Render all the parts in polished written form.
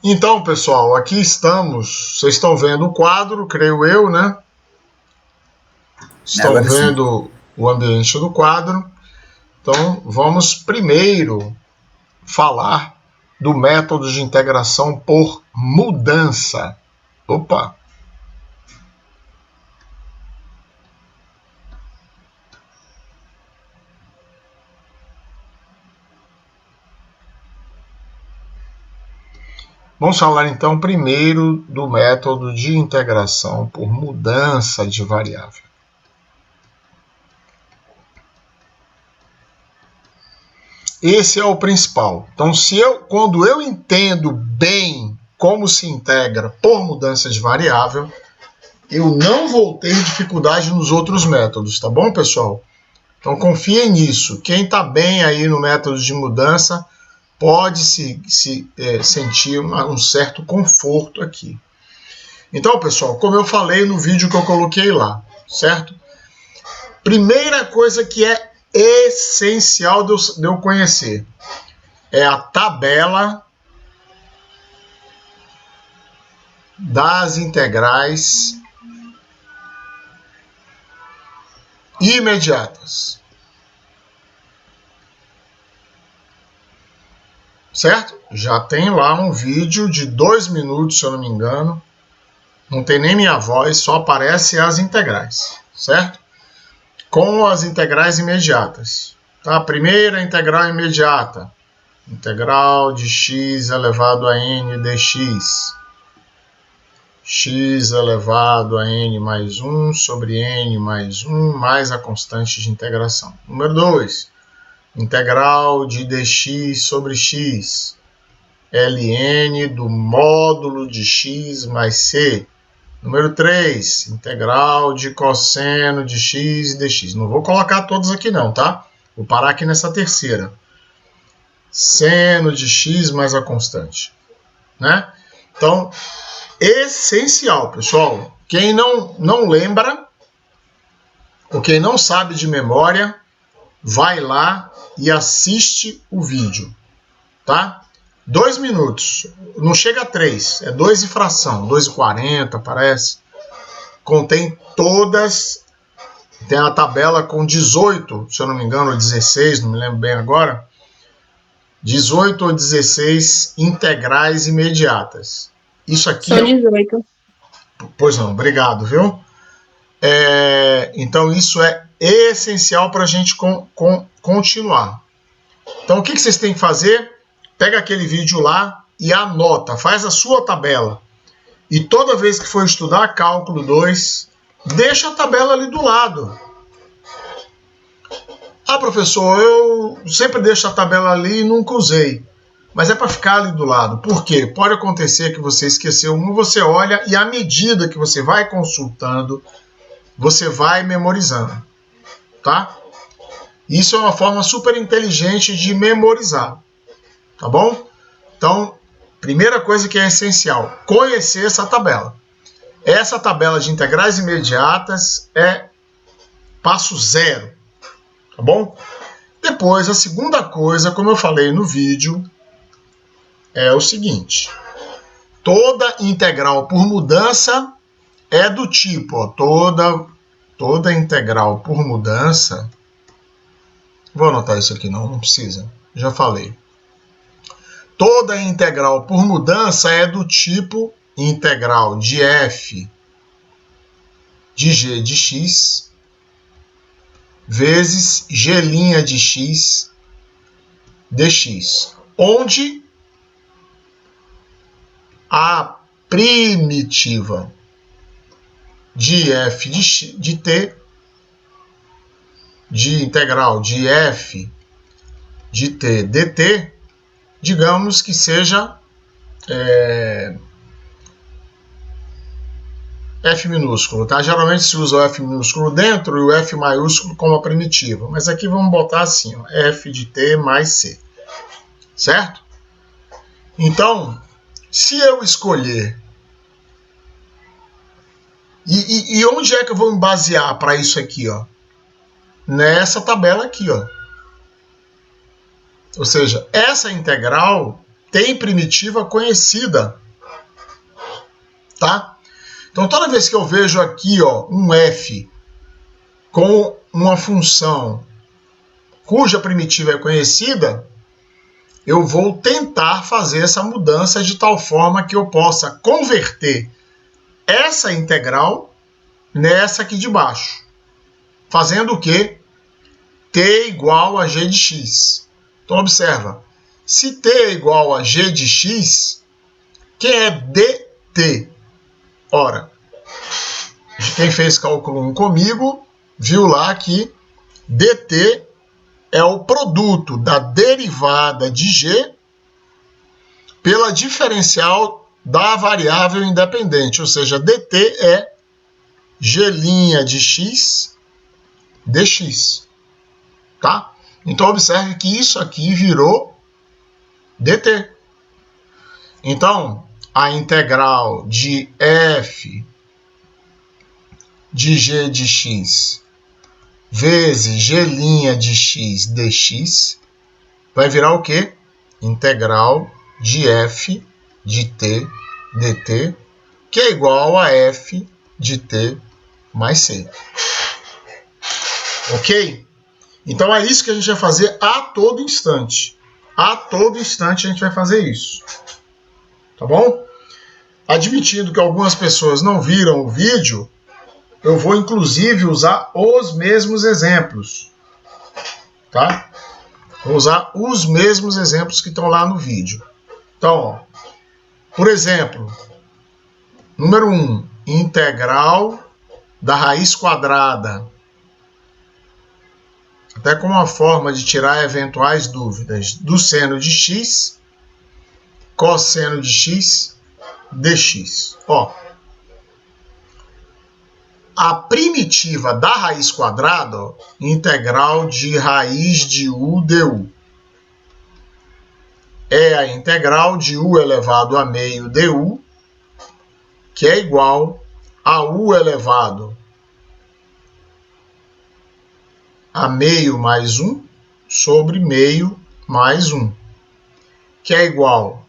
Então, pessoal, aqui estamos. Vocês estão vendo o quadro, creio eu, né? Estão Agora sim. vendo o ambiente do quadro. Então, vamos primeiro falar do método de integração por mudança. Opa! Vamos falar então primeiro do método de integração por mudança de variável. Esse é o principal. Então, quando eu entendo bem como se integra por mudança de variável, eu não vou ter dificuldade nos outros métodos, tá bom, pessoal? Então, confiem nisso. Quem está bem aí no método de mudança pode sentir um certo conforto aqui. Então, pessoal, como eu falei no vídeo que eu coloquei lá, certo? Primeira coisa que é essencial de eu conhecer é a tabela das integrais imediatas. Certo? Já tem lá um vídeo de 2 minutos, se eu não me engano. Não tem nem minha voz, só aparece as integrais, certo? Com as integrais imediatas. Tá? A primeira integral imediata. Integral de x elevado a n dx. X elevado a n mais 1 sobre n mais 1 mais a constante de integração. Número 2. Integral de dx sobre x. ln do módulo de x mais c. Número 3, integral de cosseno de x e dx. Não vou colocar todos aqui não, tá? Vou parar aqui nessa terceira. Seno de x mais a constante. Né? Então, essencial, pessoal. Quem não lembra, ou quem não sabe de memória, vai lá e assiste o vídeo, tá? 2 minutos, não chega a 3, é 2 e fração, 2,40 parece. Contém todas, tem a tabela com 18, se eu não me engano, ou 16, não me lembro bem agora. 18 ou 16 integrais imediatas. Isso aqui São 18. Pois não, obrigado, viu? Então isso é essencial para a gente continuar. Então o que vocês têm que fazer? Pega aquele vídeo lá e anota, faz a sua tabela. E toda vez que for estudar cálculo 2, deixa a tabela ali do lado. Ah, professor, eu sempre deixo a tabela ali e nunca usei. Mas é para ficar ali do lado. Por quê? Pode acontecer que você esqueceu um, você olha e à medida que você vai consultando, você vai memorizando. Tá? Isso é uma forma super inteligente de memorizar. Tá bom? Então, primeira coisa que é essencial, conhecer essa tabela. Essa tabela de integrais imediatas é passo 0. Tá bom? Depois, a segunda coisa, como eu falei no vídeo, é o seguinte. Toda integral por mudança é do tipo, ó, toda integral por mudança. Vou anotar isso aqui não precisa. Já falei. Toda integral por mudança é do tipo integral de f de g de x vezes g' de x dx, onde a primitiva de f de t, de integral de f de t dt, digamos que seja F minúsculo, tá? Geralmente se usa o F minúsculo dentro e o F maiúsculo como a primitiva. Mas aqui vamos botar assim, ó, F de t mais c. Certo? Então, se eu escolher... E onde é que eu vou me basear para isso aqui, ó? Nessa tabela aqui, ó. Ou seja, essa integral tem primitiva conhecida, tá? Então, toda vez que eu vejo aqui, ó, um f com uma função cuja primitiva é conhecida, eu vou tentar fazer essa mudança de tal forma que eu possa converter essa integral nessa aqui de baixo. Fazendo o quê? T igual a g de x. Então, observa. Se t é igual a g de x, quem é dt? Ora, quem fez cálculo 1 comigo, viu lá que dt é o produto da derivada de g pela diferencial da variável independente, ou seja, dt é g' de x dx, tá? Então, observe que isso aqui virou dt. Então, a integral de f de g de x vezes g' de x dx vai virar o quê? Integral de f de t dt, que é igual a f de t mais c. Ok? Então é isso que a gente vai fazer a todo instante. A todo instante a gente vai fazer isso. Tá bom? Admitindo que algumas pessoas não viram o vídeo, eu vou inclusive usar os mesmos exemplos. Tá? Vou usar os mesmos exemplos que estão lá no vídeo. Então, ó, por exemplo, número 1, integral da raiz quadrada. Até como uma forma de tirar eventuais dúvidas do seno de x, cosseno de x, dx. Ó, a primitiva da raiz quadrada, ó, integral de raiz de u du, é a integral de u elevado a meio du, que é igual a u elevado a meio mais 1 sobre meio mais 1, que é igual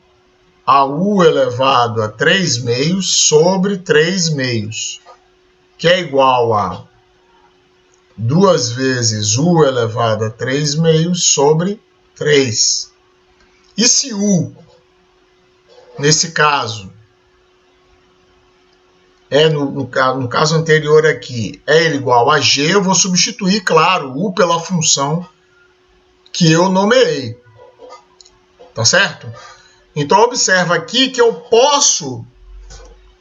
a u elevado a 3 meios sobre 3 meios, que é igual a 2 vezes u elevado a 3 meios sobre 3. E se u, nesse caso, no caso anterior aqui, é igual a g, eu vou substituir, claro, u pela função que eu nomeei. Tá certo? Então, observa aqui que eu posso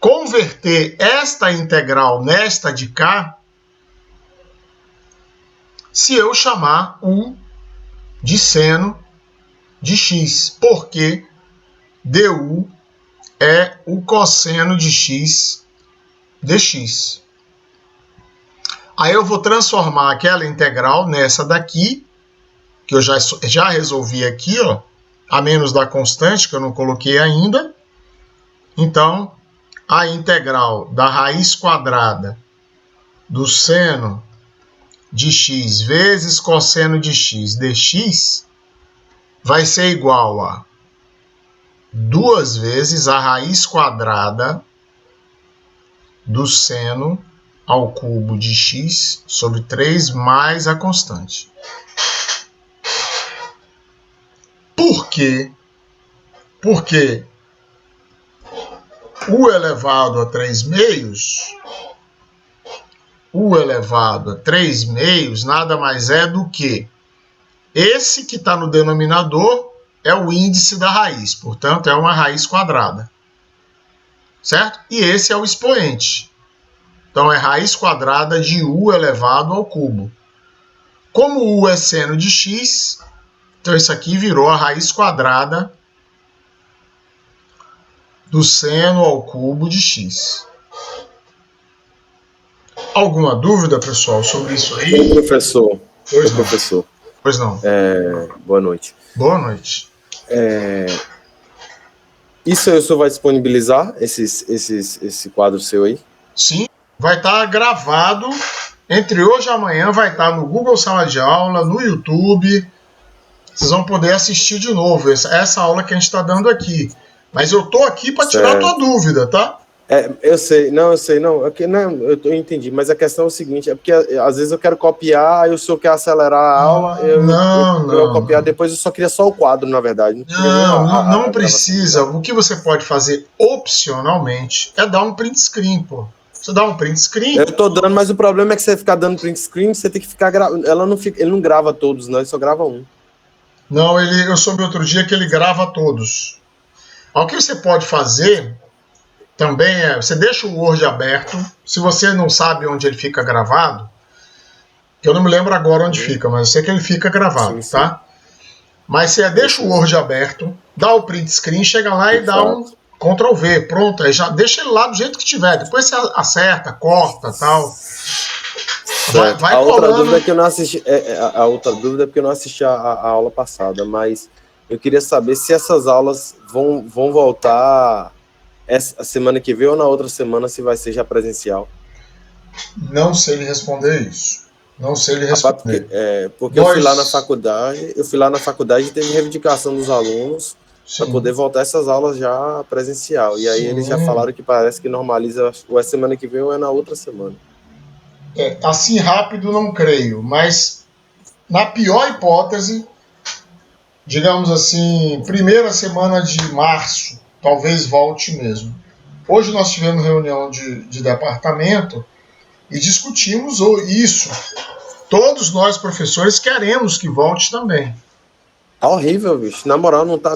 converter esta integral nesta de cá se eu chamar u de seno de x, porque du é o cosseno de x dx. Aí eu vou transformar aquela integral nessa daqui, que eu já resolvi aqui, ó, a menos da constante, que eu não coloquei ainda. Então, a integral da raiz quadrada do seno de x vezes cosseno de x dx vai ser igual a 2 vezes a raiz quadrada do seno ao cubo de x sobre 3 mais a constante. Por quê? Porque u elevado a 3 meios, u elevado a 3 meios nada mais é do que esse que está no denominador é o índice da raiz, portanto é uma raiz quadrada, certo? E esse é o expoente. Então é raiz quadrada de u elevado ao cubo. Como u é seno de x, então isso aqui virou a raiz quadrada do seno ao cubo de x. Alguma dúvida, pessoal, sobre isso aí? Oi, professor. Pois Oi, não. professor. Pois não. Boa noite. Boa noite. Isso o senhor vai disponibilizar, esse quadro seu aí? Sim, vai estar gravado. Entre hoje e amanhã vai estar no Google Sala de Aula, no YouTube. vocês vão poder assistir de novo essa aula que a gente está dando aqui. Mas eu tô aqui para tirar a tua dúvida, tá? Eu sei, não, eu entendi, mas a questão é o seguinte, é porque às vezes eu quero copiar, aí o senhor quer acelerar a aula, eu copiar, depois eu só queria só o quadro, na verdade. Não precisa. O que você pode fazer opcionalmente é dar um print screen, pô. Você dá um print screen. Eu tô dando, mas o problema é que você ficar dando print screen, você tem que ficar gravando. Ele não grava todos, não, ele só grava um. Não, eu soube outro dia que ele grava todos. O que você pode fazer também você deixa o Word aberto. Se você não sabe onde ele fica gravado, que eu não me lembro agora onde fica, mas eu sei que ele fica gravado, sim. Tá? Mas você deixa o Word aberto, dá o print screen, chega lá e dá um Ctrl V, pronto, aí já deixa ele lá do jeito que tiver. Depois você acerta, corta, tal. Vai a outra dúvida é que eu não assisti, a outra dúvida é porque eu não assisti a aula passada, mas eu queria saber se essas aulas vão voltar essa semana que vem ou na outra semana, se vai ser já presencial. Não sei lhe responder isso. Não sei lhe responder. Porque eu fui lá na faculdade e teve reivindicação dos alunos para poder voltar essas aulas já presencial. E aí eles já falaram que parece que normaliza ou é semana que vem ou é na outra semana. Assim rápido não creio, mas na pior hipótese, digamos assim, primeira semana de março, talvez volte mesmo. Hoje nós tivemos reunião de departamento e discutimos isso. Todos nós, professores, queremos que volte também. Tá horrível, bicho. Na moral, não tá.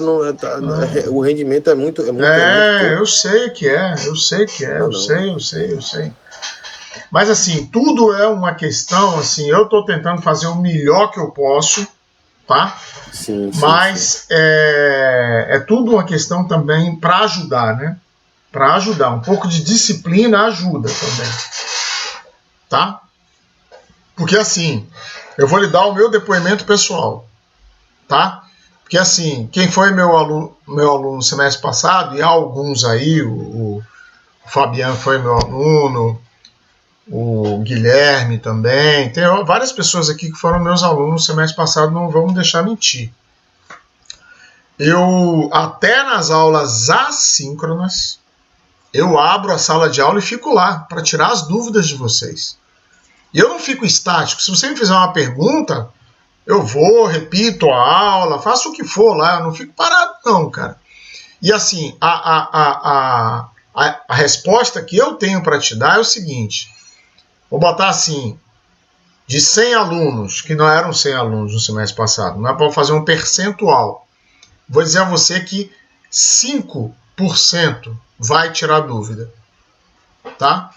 O rendimento é muito. Eu sei que é. Eu sei. Mas assim, tudo é uma questão, assim, eu tô tentando fazer o melhor que eu posso, tá? Sim. Mas é tudo uma questão também para ajudar, né? Para ajudar. Um pouco de disciplina ajuda também. Tá? Porque assim, eu vou lhe dar o meu depoimento pessoal. Tá? Porque assim, quem foi meu aluno no semestre passado, e há alguns aí, o Fabiano foi meu aluno, o Guilherme também, tem várias pessoas aqui que foram meus alunos no semestre passado, não vamos deixar mentir. Eu, até nas aulas assíncronas, eu abro a sala de aula e fico lá para tirar as dúvidas de vocês. E eu não fico estático. Se você me fizer uma pergunta, eu vou, repito a aula, faço o que for lá, eu não fico parado não, cara. E assim, a resposta que eu tenho para te dar é o seguinte, vou botar assim, de 100 alunos, que não eram 100 alunos no semestre passado, não é para fazer um percentual, vou dizer a você que 5% vai tirar dúvida, tá?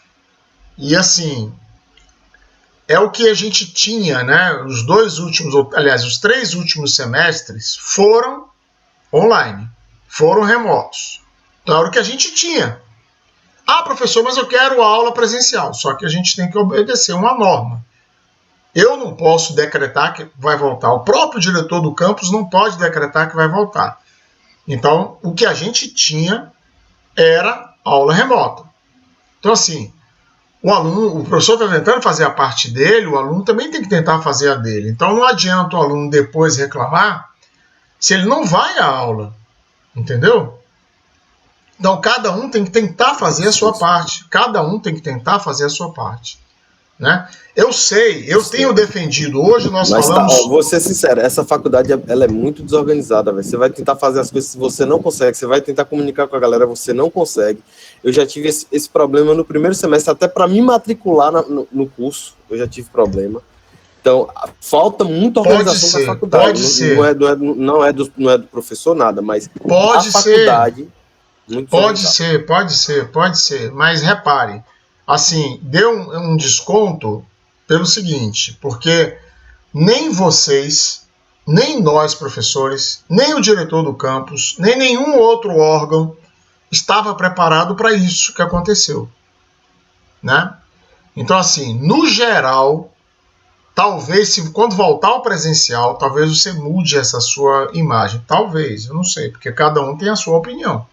E assim, é o que a gente tinha, né? Os 3 últimos semestres foram online, foram remotos. Então era o que a gente tinha. Ah, professor, mas eu quero aula presencial. Só que a gente tem que obedecer uma norma. Eu não posso decretar que vai voltar. O próprio diretor do campus não pode decretar que vai voltar. Então, o que a gente tinha era aula remota. Então, assim, o professor está tentando fazer a parte dele, o aluno também tem que tentar fazer a dele. Então, não adianta o aluno depois reclamar se ele não vai à aula. Entendeu? Então, cada um tem que tentar fazer a sua parte. Cada um tem que tentar fazer a sua parte. Né? Eu sei, eu tenho defendido. Hoje nós falamos... vou ser sincero, essa faculdade ela é muito desorganizada. Véio. Você vai tentar fazer as coisas, você não consegue. Você vai tentar comunicar com a galera, você não consegue. Eu já tive esse problema no primeiro semestre, até para me matricular no curso, eu já tive problema. Então, falta muita organização da faculdade. Pode ser. Não é do professor nada, mas pode a faculdade... Pode ser. Mas repare, assim, deu um desconto pelo seguinte, porque nem vocês, nem nós professores, nem o diretor do campus, nem nenhum outro órgão estava preparado para isso que aconteceu, né? Então, assim, no geral, talvez, quando voltar ao presencial, talvez você mude essa sua imagem. Talvez, eu não sei, porque cada um tem a sua opinião.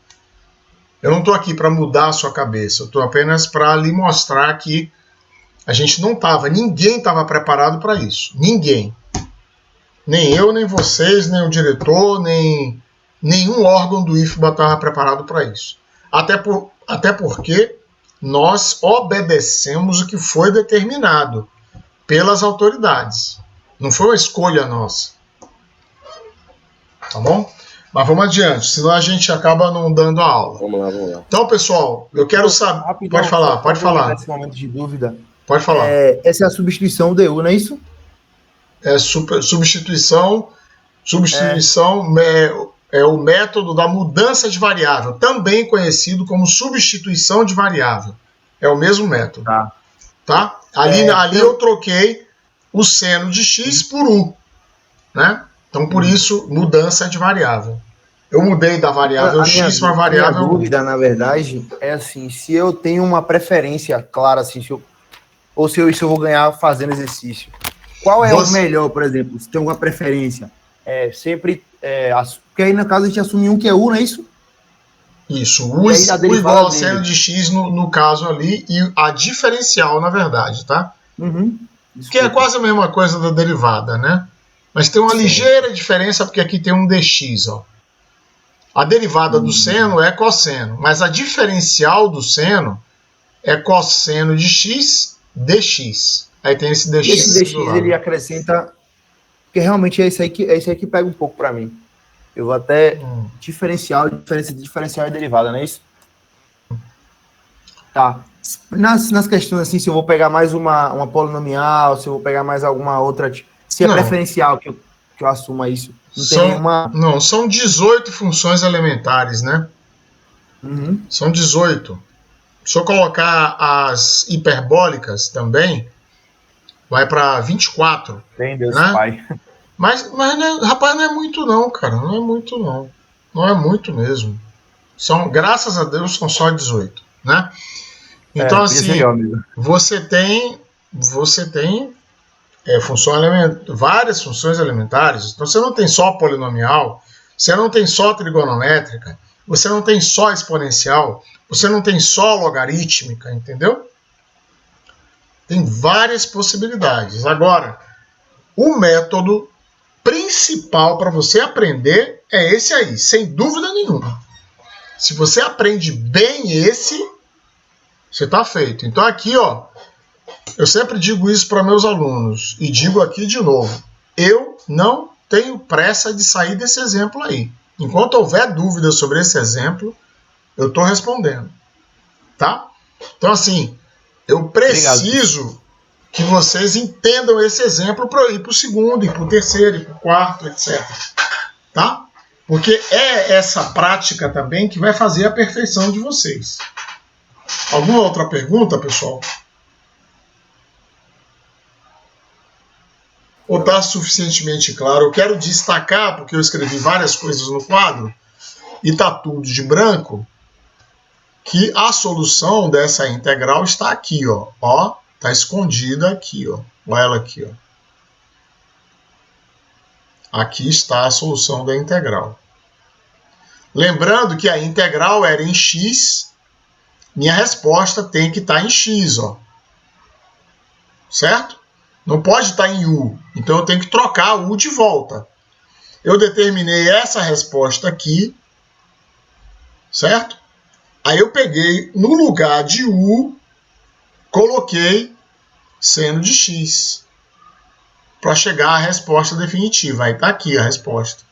Eu não estou aqui para mudar a sua cabeça, eu estou apenas para lhe mostrar que a gente não estava, ninguém estava preparado para isso. Ninguém. Nem eu, nem vocês, nem o diretor, nem nenhum órgão do IFBA estava preparado para isso. Até porque nós obedecemos o que foi determinado pelas autoridades. Não foi uma escolha nossa. Tá bom? Mas vamos adiante, senão a gente acaba não dando a aula. Vamos lá. Então, pessoal, eu quero saber... Rapidão, Pode falar. Nesse momento de dúvida. Pode falar. Essa é a substituição DU, não é isso? Substituição é o método da mudança de variável, também conhecido como substituição de variável. É o mesmo método. Tá? Ali eu troquei o seno de x por u. Né? Então, por isso, mudança de variável. Eu mudei da variável x para a variável... A dúvida, na verdade, é assim, se eu tenho uma preferência clara, assim, se eu vou ganhar fazendo exercício. Qual é o melhor, por exemplo? Se tem alguma preferência? Porque aí, no caso, a gente assume um que é U, não é isso? Isso, U igual a seno de x no caso ali, e a diferencial, na verdade, tá? Que é quase a mesma coisa da derivada, né? Mas tem uma ligeira diferença, porque aqui tem um dx, ó. A derivada do seno é cosseno, mas a diferencial do seno é cosseno de x dx. Aí tem esse dx. Esse dx ele acrescenta, porque realmente é isso aí que pega um pouco para mim. Eu vou até diferencial e derivada, não é isso? Tá. Nas questões assim, se eu vou pegar mais uma polinomial, se eu vou pegar mais alguma outra, se é preferencial que eu assuma isso. Não, são 18 funções elementares, né? São 18. Se eu colocar as hiperbólicas também, vai para 24. Tem Deus, né? Pai. Mas rapaz, não é muito não, cara. Não é muito não. Não é muito mesmo. Graças a Deus, são só 18, né? Então, assim, você tem várias funções elementares. Então, você não tem só polinomial, você não tem só trigonométrica, você não tem só exponencial, você não tem só logarítmica, entendeu? Tem várias possibilidades. Agora, o método principal para você aprender é esse aí, sem dúvida nenhuma. Se você aprende bem esse, você está feito. Então aqui, ó, eu sempre digo isso para meus alunos e digo aqui de novo. Eu não tenho pressa de sair desse exemplo aí. Enquanto houver dúvida sobre esse exemplo, eu estou respondendo. Tá? Então, assim, eu preciso que vocês entendam esse exemplo para eu ir para o segundo, e para o terceiro, e para o quarto, etc. Tá? Porque é essa prática também que vai fazer a perfeição de vocês. Alguma outra pergunta, pessoal? Ou está suficientemente claro? Eu quero destacar, porque eu escrevi várias coisas no quadro, e está tudo de branco, que a solução dessa integral está aqui, ó. Está escondida aqui, ó. Olha ela aqui, ó. Aqui está a solução da integral. Lembrando que a integral era em x, minha resposta tem que estar em x, ó. Certo? Não pode estar em u. Então eu tenho que trocar u de volta. Eu determinei essa resposta aqui, certo? Aí eu peguei, no lugar de u, coloquei seno de x para chegar à resposta definitiva. Aí está aqui a resposta.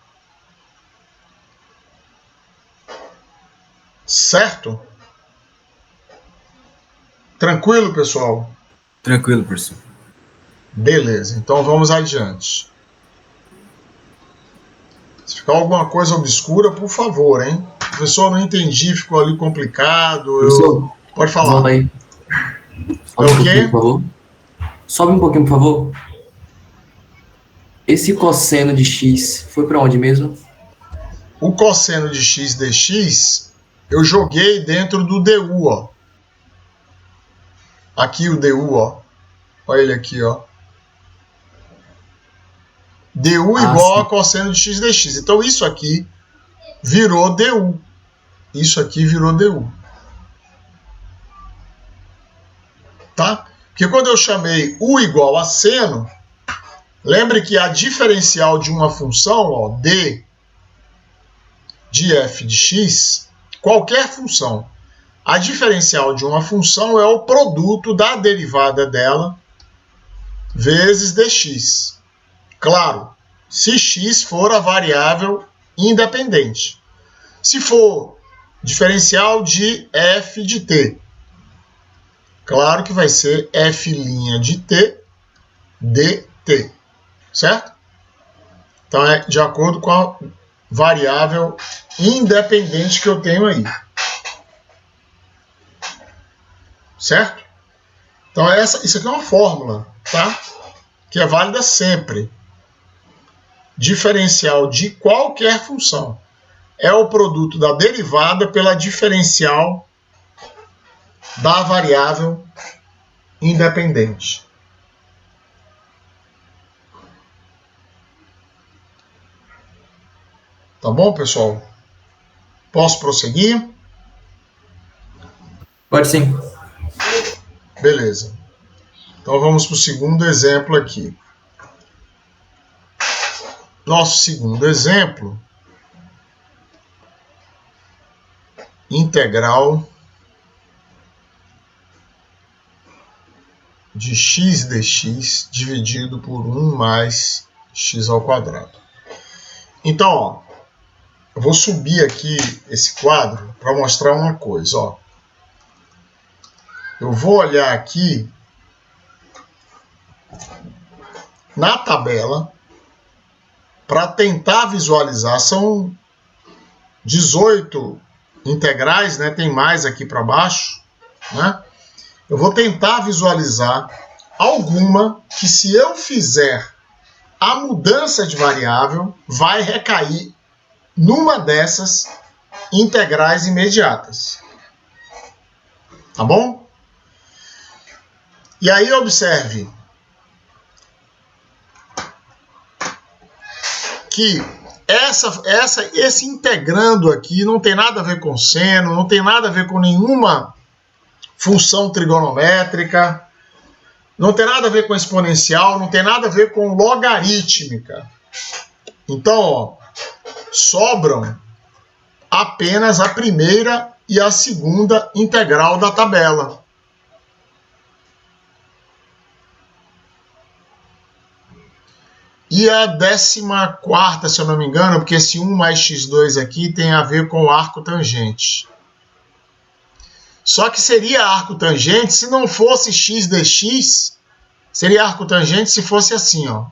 Certo? Tranquilo, pessoal? Tranquilo, professor. Beleza, então vamos adiante. Se ficar alguma coisa obscura, por favor, hein? Professor, não entendi, ficou ali complicado. Pode falar. Vamos aí. É o quê? Por favor. Sobe um pouquinho, por favor. Esse cosseno de x foi para onde mesmo? O cosseno de x dx, eu joguei dentro do du, ó. Aqui o du, ó. Olha ele aqui, ó. du igual a cosseno de x dx. Então isso aqui virou du. Isso aqui virou du. Tá? Porque quando eu chamei u igual a seno, Lembre que a diferencial de uma função, ó, d de f de x, qualquer função, a diferencial de uma função é o produto da derivada dela vezes dx. Claro, se x for a variável independente. Se for diferencial de f de t, claro que vai ser f' de t dt, certo? Então é de acordo com a variável independente que eu tenho aí. Certo? Então isso aqui é uma fórmula, tá? Que é válida sempre. Diferencial de qualquer função é o produto da derivada pela diferencial da variável independente. Tá bom, pessoal? Posso prosseguir? Pode sim. Beleza. Então vamos para o segundo exemplo aqui. Nosso segundo exemplo, integral de x dx dividido por 1 mais x ao quadrado. Então, ó, eu vou subir aqui esse quadro para mostrar uma coisa. Ó. Eu vou olhar aqui na tabela para tentar visualizar. São 18 integrais, né? Tem mais aqui para baixo, né? Eu vou tentar visualizar alguma que, se eu fizer a mudança de variável, vai recair numa dessas integrais imediatas. Tá bom? E aí observe que esse integrando aqui não tem nada a ver com seno, não tem nada a ver com nenhuma função trigonométrica, não tem nada a ver com exponencial, não tem nada a ver com logarítmica. Então, ó, sobram apenas a primeira e a segunda integral da tabela. E a 14ª, se eu não me engano, porque esse 1 mais x2 aqui tem a ver com o arco tangente. Só que seria arco tangente se não fosse x dx, seria arco tangente se fosse assim, ó.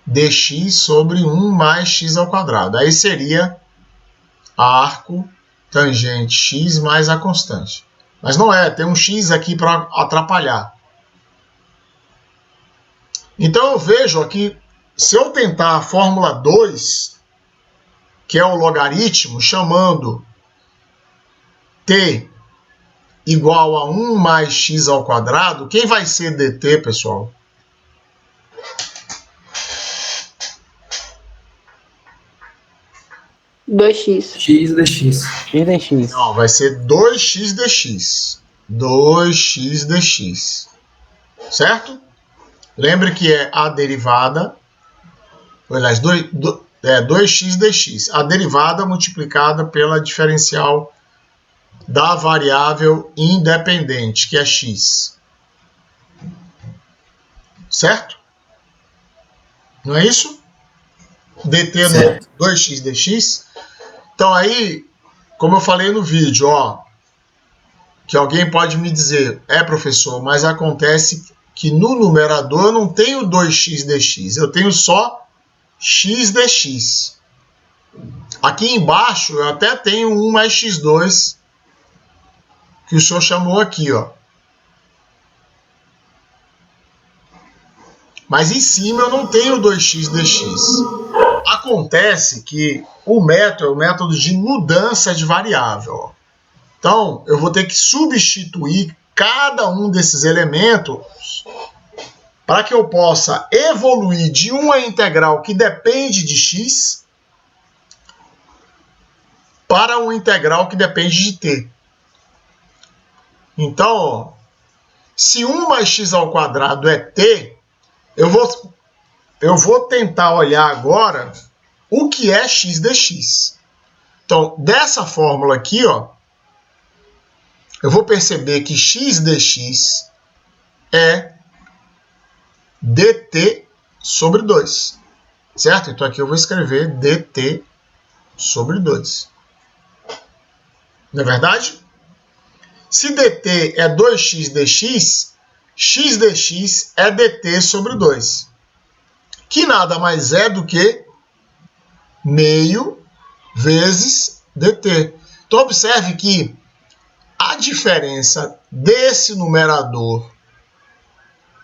Dx sobre 1 mais x ao quadrado. Aí seria arco tangente x mais a constante. Mas não é, tem um x aqui para atrapalhar. Então eu vejo aqui, se eu tentar a fórmula 2, que é o logaritmo, chamando t igual a 1 mais x ao quadrado, quem vai ser dt, pessoal? X dx. X dx. Não, vai ser 2x dx. 2x dx. Certo? Lembre que é a derivada, aliás, 2x dx. A derivada multiplicada pela diferencial da variável independente, que é x. Certo? Não é isso? dt no 2x dx. Então aí, como eu falei no vídeo, ó, que alguém pode me dizer, professor, mas acontece que no numerador eu não tenho 2x dx, eu tenho só x dx. Aqui embaixo eu até tenho 1 mais x2, que o senhor chamou aqui, ó. Mas em cima eu não tenho 2x dx. Acontece que o método é o método de mudança de variável. Então, eu vou ter que substituir cada um desses elementos para que eu possa evoluir de uma integral que depende de x para uma integral que depende de t. Então, ó, se 1 mais x ao quadrado é t, Eu vou tentar olhar agora o que é x dx. Então, dessa fórmula aqui, ó, eu vou perceber que x dx é dt sobre 2. Certo? Então aqui eu vou escrever dt sobre 2. Não é verdade? Se dt é 2x dx, x dx é dt sobre 2. Que nada mais é do que meio vezes dt. Então observe que a diferença desse numerador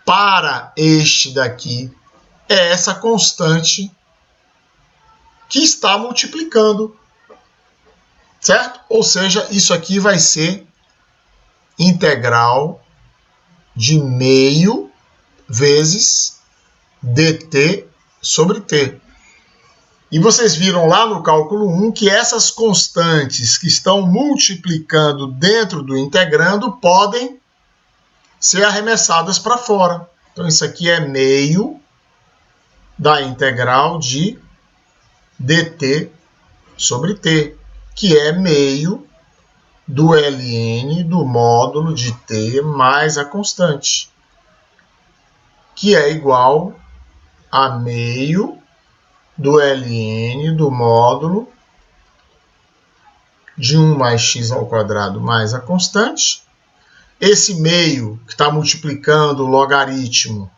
para este daqui é essa constante que está multiplicando, certo? Ou seja, isso aqui vai ser integral de meio vezes dt sobre t. E vocês viram lá no cálculo 1 que essas constantes que estão multiplicando dentro do integrando podem ser arremessadas para fora. Então isso aqui é meio da integral de dt sobre t, que é meio do ln do módulo de t mais a constante, que é igual a meio do ln do módulo de 1 mais x ao quadrado mais a constante. Esse meio que está multiplicando o logaritmo,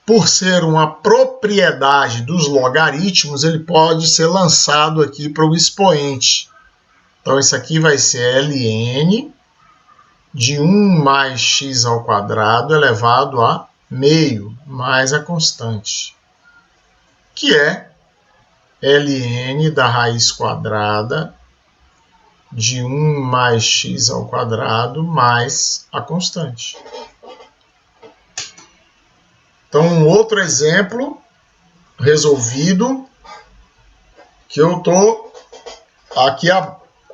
por ser uma propriedade dos logaritmos, ele pode ser lançado aqui para o expoente. Então isso aqui vai ser ln de 1 mais x ao quadrado elevado a meio mais a constante, que é ln da raiz quadrada de 1 mais x ao quadrado mais a constante. Então, um outro exemplo resolvido, que eu estou aqui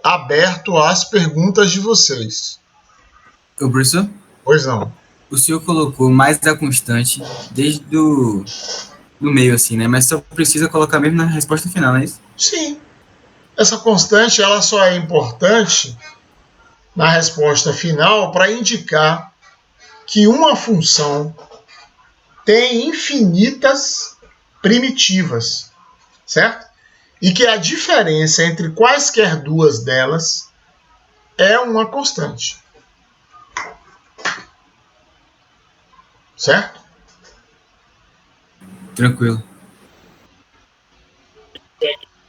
aberto às perguntas de vocês. Ô, professor? Pois não. O senhor colocou mais a constante desde no meio, assim, né? Mas só precisa colocar mesmo na resposta final, não é isso? Sim. Essa constante ela só é importante na resposta final para indicar que uma função tem infinitas primitivas, certo? E que a diferença entre quaisquer duas delas é uma constante. Certo? Tranquilo.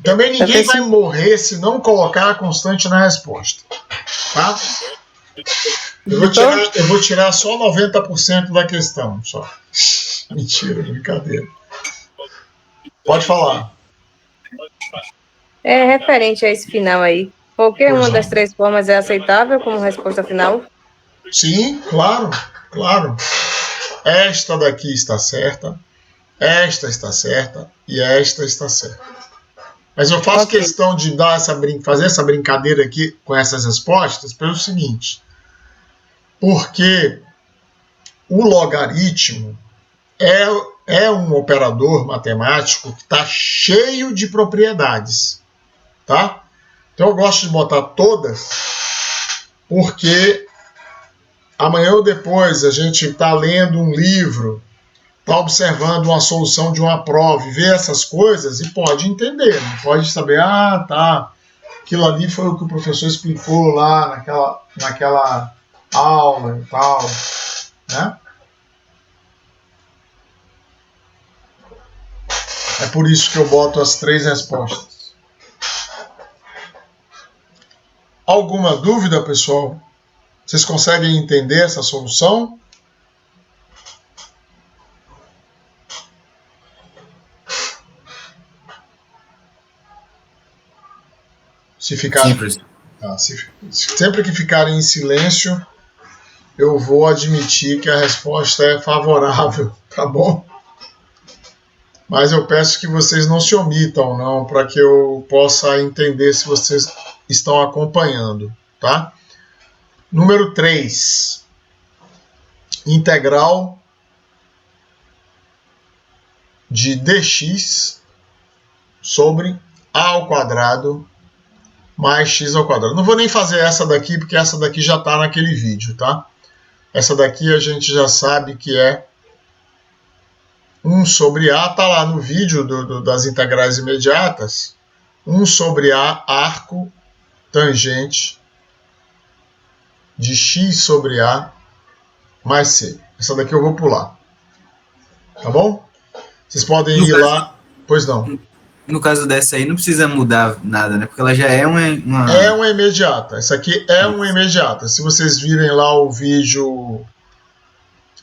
Também ninguém vai morrer se não colocar a constante na resposta. Tá? Eu vou tirar só 90% da questão. Só. Mentira, brincadeira. Pode falar. É referente a esse final aí. Qualquer uma das três formas é aceitável como resposta final? Sim, claro, claro. Esta daqui está certa, esta está certa e esta está certa. Mas eu faço questão de fazer essa brincadeira aqui com essas respostas pelo seguinte. Porque o logaritmo é um operador matemático que está cheio de propriedades. Tá? Então eu gosto de botar todas, porque amanhã ou depois a gente está lendo um livro, está observando uma solução de uma prova e vê essas coisas e pode entender, não pode saber, tá, aquilo ali foi o que o professor explicou lá naquela aula e tal, né? É por isso que eu boto as três respostas. Alguma dúvida, pessoal? Vocês conseguem entender essa solução? Se ficar, sempre que ficarem em silêncio, eu vou admitir que a resposta é favorável, tá bom? Mas eu peço que vocês não se omitam, não, para que eu possa entender se vocês estão acompanhando, tá? Número 3. Integral de dx sobre a ao quadrado mais x ao quadrado. Não vou nem fazer essa daqui, porque essa daqui já está naquele vídeo, tá? Essa daqui a gente já sabe que é 1 sobre a, está lá no vídeo das integrais imediatas, 1 sobre a arco tangente de x sobre a mais c. Essa daqui eu vou pular. Tá bom? Vocês podem ir lá. Pois não. No caso dessa aí, não precisa mudar nada, né? Porque ela já é uma... É uma imediata. Essa aqui é uma imediata. Se vocês virem lá o vídeo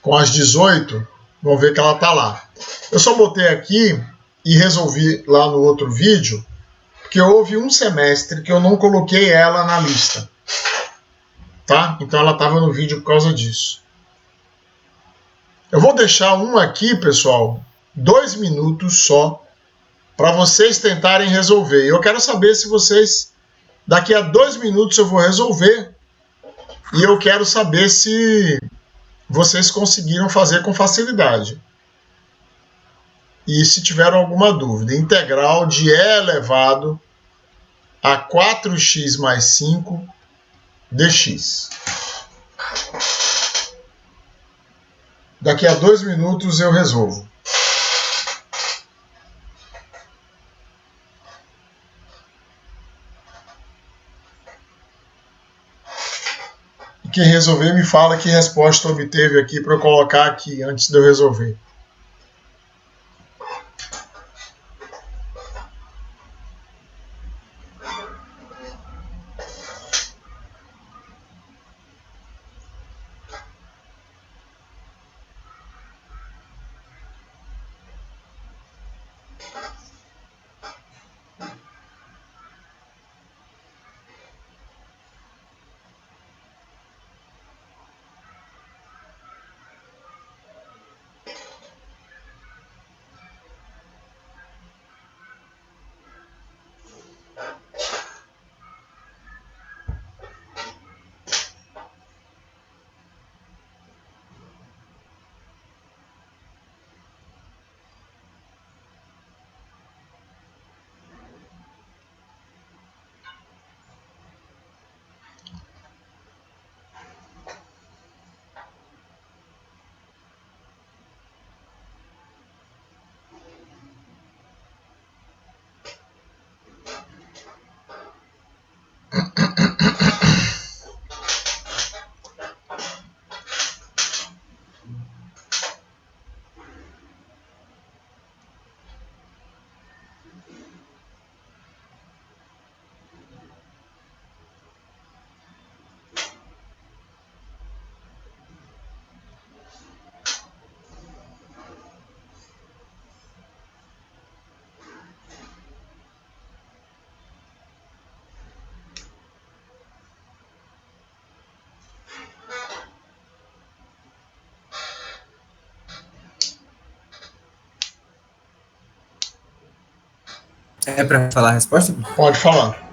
com as 18, vão ver que ela tá lá. Eu só botei aqui e resolvi lá no outro vídeo, porque houve um semestre que eu não coloquei ela na lista. Tá? Então ela estava no vídeo por causa disso. Eu vou deixar um aqui, pessoal, 2 minutos só, para vocês tentarem resolver. Eu quero saber se vocês, daqui a 2 minutos eu vou resolver, e eu quero saber se vocês conseguiram fazer com facilidade. E se tiveram alguma dúvida. Integral de e elevado a 4x mais 5 dx. Daqui a 2 minutos eu resolvo. E quem resolver me fala que resposta obteve aqui para eu colocar aqui antes de eu resolver. É para falar a resposta? Pode falar.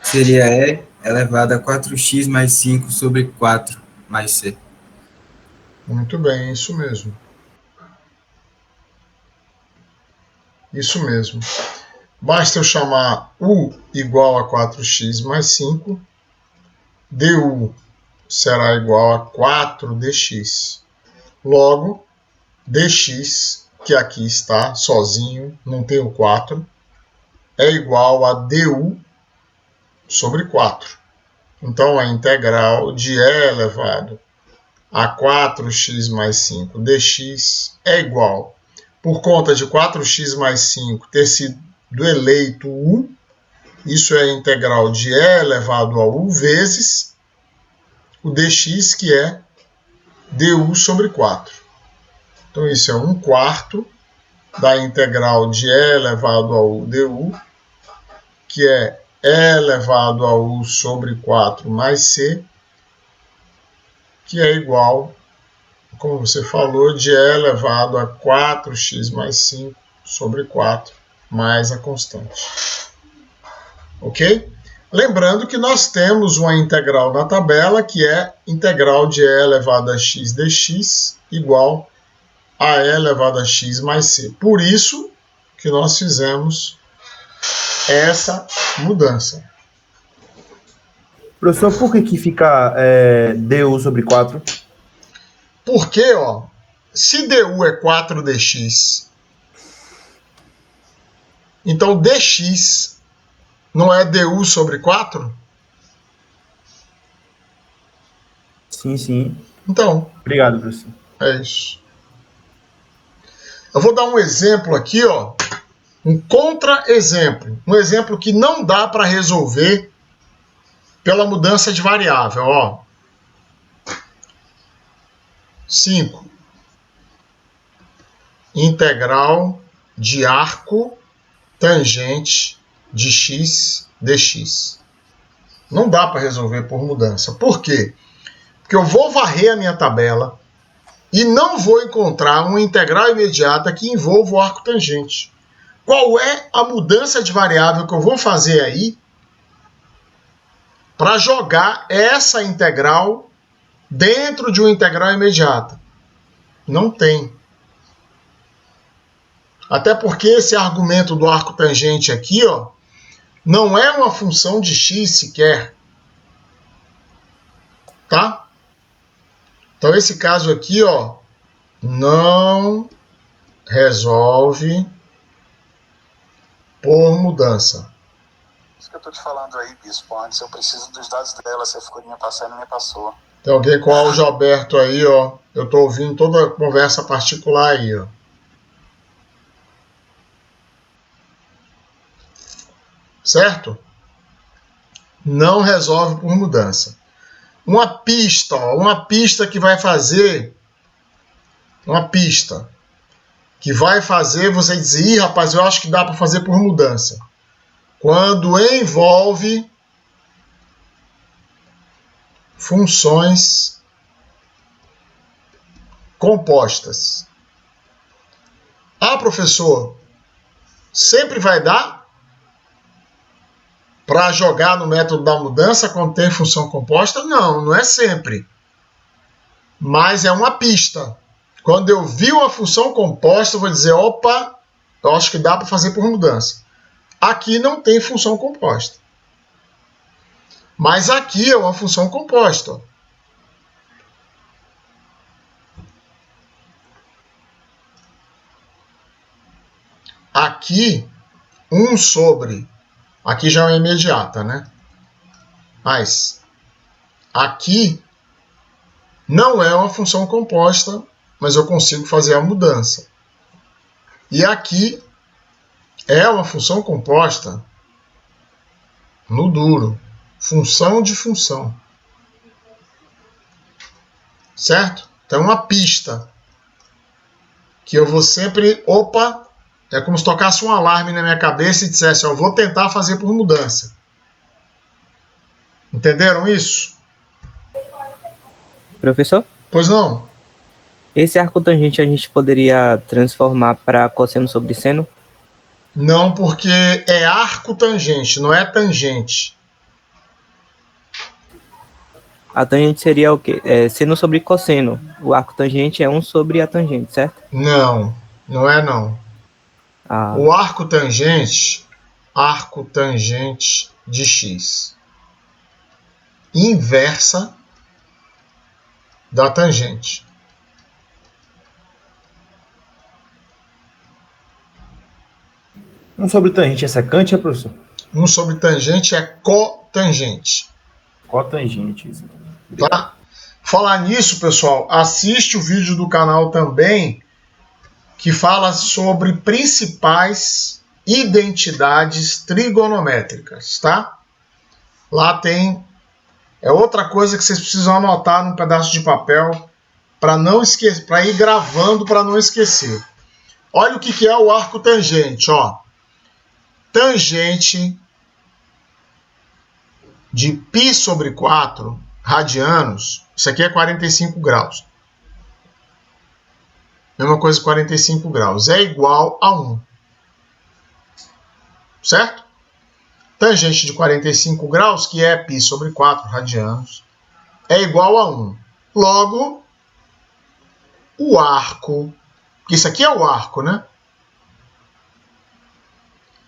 Seria E elevado a 4x mais 5 sobre 4 mais C. Muito bem, isso mesmo. Isso mesmo. Basta eu chamar U igual a 4x mais 5, du será igual a 4dx. Logo, dx, que aqui está sozinho, não tem o 4, é igual a du sobre 4. Então, a integral de e elevado a 4x mais 5 dx é igual, por conta de 4x mais 5 ter sido eleito u, isso é a integral de e elevado a u vezes o dx, que é du sobre 4. Então, isso é 1/4 da integral de e elevado a u du, que é e elevado a u sobre 4 mais c, que é igual, como você falou, de e elevado a 4x mais 5 sobre 4 mais a constante. Ok? Lembrando que nós temos uma integral na tabela, que é integral de e elevado a x dx igual AE elevado a x mais c. Por isso que nós fizemos essa mudança. Professor, por que fica du sobre 4? Porque, ó, se du é 4dx, então dx não é du sobre 4? Sim, sim. Então, Obrigado, professor. é isso. Eu vou dar um exemplo aqui, ó, um contra-exemplo, um exemplo que não dá para resolver pela mudança de variável, ó. 5. Integral de arco tangente de x dx. Não dá para resolver por mudança. Por quê? Porque eu vou varrer a minha tabela e não vou encontrar uma integral imediata que envolva o arco tangente. Qual é a mudança de variável que eu vou fazer aí para jogar essa integral dentro de uma integral imediata? Não tem. Até porque esse argumento do arco tangente aqui, ó, não é uma função de x sequer. Tá? Então esse caso aqui, ó, não resolve por mudança. Isso que eu tô te falando aí, bispo. Antes eu preciso dos dados dela. Se a figurinha passar, não me passou. Tem alguém com o áudio aberto aí, ó. Eu tô ouvindo toda a conversa particular aí, ó. Certo? Não resolve por mudança. Uma pista, ó, uma pista que vai fazer, uma pista que vai fazer você dizer, ih, rapaz, eu acho que dá para fazer por mudança. Quando envolve funções compostas. Ah, professor, sempre vai dar para jogar no método da mudança quando tem função composta? Não, não é sempre. Mas é uma pista. Quando eu vi uma função composta, eu vou dizer, opa, eu acho que dá para fazer por mudança. Aqui não tem função composta. Mas aqui é uma função composta. Aqui, 1 sobre... Aqui já é uma imediata, né? Mas aqui não é uma função composta, mas eu consigo fazer a mudança. E aqui é uma função composta no duro. Função de função. Certo? Então é uma pista que eu vou sempre... Opa! É como se tocasse um alarme na minha cabeça e dissesse, eu vou tentar fazer por mudança. Entenderam isso? Professor? Pois não? Esse arco tangente a gente poderia transformar para cosseno sobre seno? Não, porque é arco tangente, não é tangente. A tangente seria o quê? Seno sobre cosseno. O arco tangente é 1 sobre a tangente, certo? Não, não é não. Ah. O arco tangente de x. Inversa da tangente. Um sobre tangente é secante, professor? 1 sobre tangente é cotangente. Cotangente, isso. Tá? Falar nisso, pessoal, assiste o vídeo do canal também, que fala sobre principais identidades trigonométricas, tá? Lá tem... É outra coisa que vocês precisam anotar num pedaço de papel para não esquecer, para ir gravando para não esquecer. Olha o que é o arco tangente, ó. Tangente de π sobre 4 radianos, isso aqui é 45 graus. Mesma coisa, 45 graus. É igual a 1. Certo? Tangente de 45 graus, que é π sobre 4 radianos, é igual a 1. Logo, o arco Porque isso aqui é o arco, né?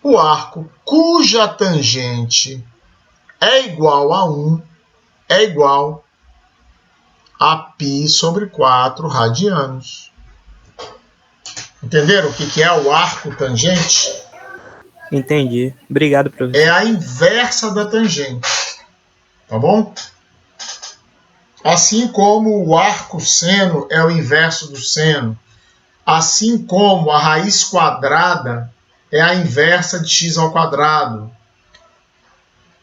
O arco cuja tangente é igual a 1 é igual a π sobre 4 radianos. Entenderam o que é o arco tangente? Entendi. Obrigado, professor. É a inversa da tangente. Tá bom? Assim como o arco seno é o inverso do seno, assim como a raiz quadrada é a inversa de x ao quadrado.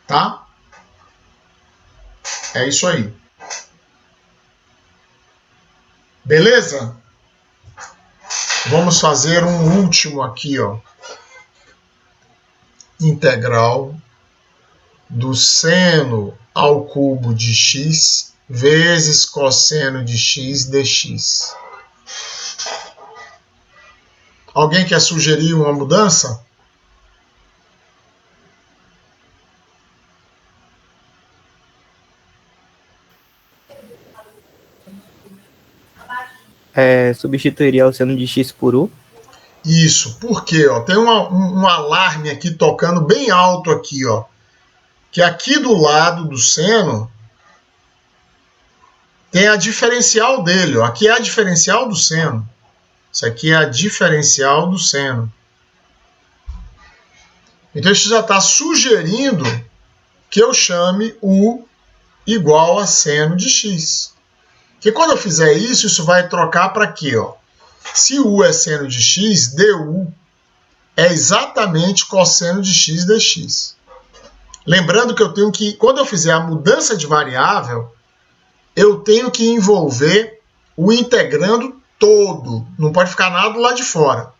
Tá? É isso aí. Beleza? Vamos fazer um último aqui, ó. Integral do seno ao cubo de x vezes cosseno de x dx. Alguém quer sugerir uma mudança? Substituiria o seno de x por u. Isso, porque ó, tem um alarme aqui tocando bem alto aqui, ó, que aqui do lado do seno tem a diferencial dele, ó. Aqui é a diferencial do seno. Isso aqui é a diferencial do seno. Então isso já está sugerindo que eu chame u igual a seno de x. Porque quando eu fizer isso, isso vai trocar para quê? Ó? Se u é seno de x, du é exatamente cosseno de x dx. Lembrando que eu tenho que, quando eu fizer a mudança de variável, eu tenho que envolver o integrando todo. Não pode ficar nada lá de fora.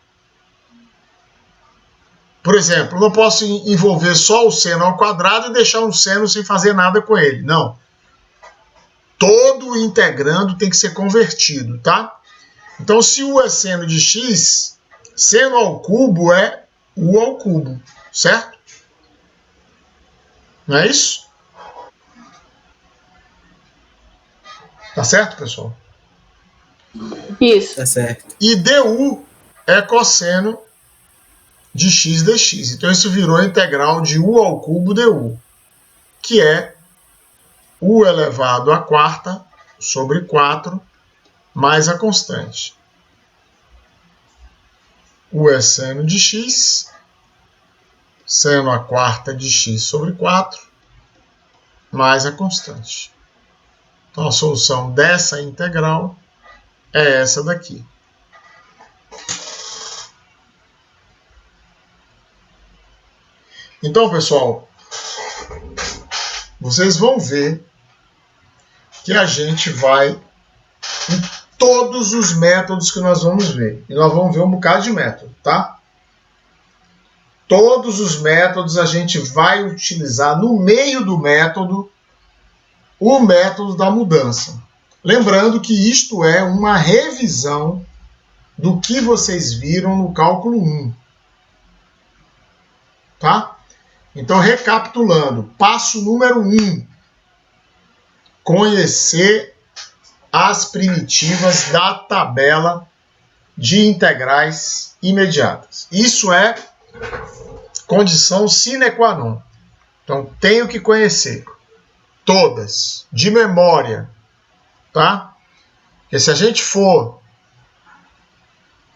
Por exemplo, eu não posso envolver só o seno ao quadrado e deixar um seno sem fazer nada com ele. Não. Todo o integrando tem que ser convertido, tá? Então, se u é seno de x, seno ao cubo é u ao cubo, certo? Não é isso? Tá certo, pessoal? Isso. Tá certo. E du é cosseno de x dx. Então, isso virou a integral de u ao cubo du, que é u elevado à quarta sobre 4 mais a constante. U é seno de x, seno à quarta de x sobre 4, mais a constante. Então, a solução dessa integral é essa daqui. Então, pessoal, vocês vão ver que a gente vai em todos os métodos que nós vamos ver. E nós vamos ver um bocado de método, tá? Todos os métodos a gente vai utilizar no meio do método o método da mudança. Lembrando que isto é uma revisão do que vocês viram no cálculo 1. Tá? Então, recapitulando, passo número 1, conhecer as primitivas da tabela de integrais imediatas. Isso é condição sine qua non. Então, tenho que conhecer todas, de memória, tá? Porque se a gente for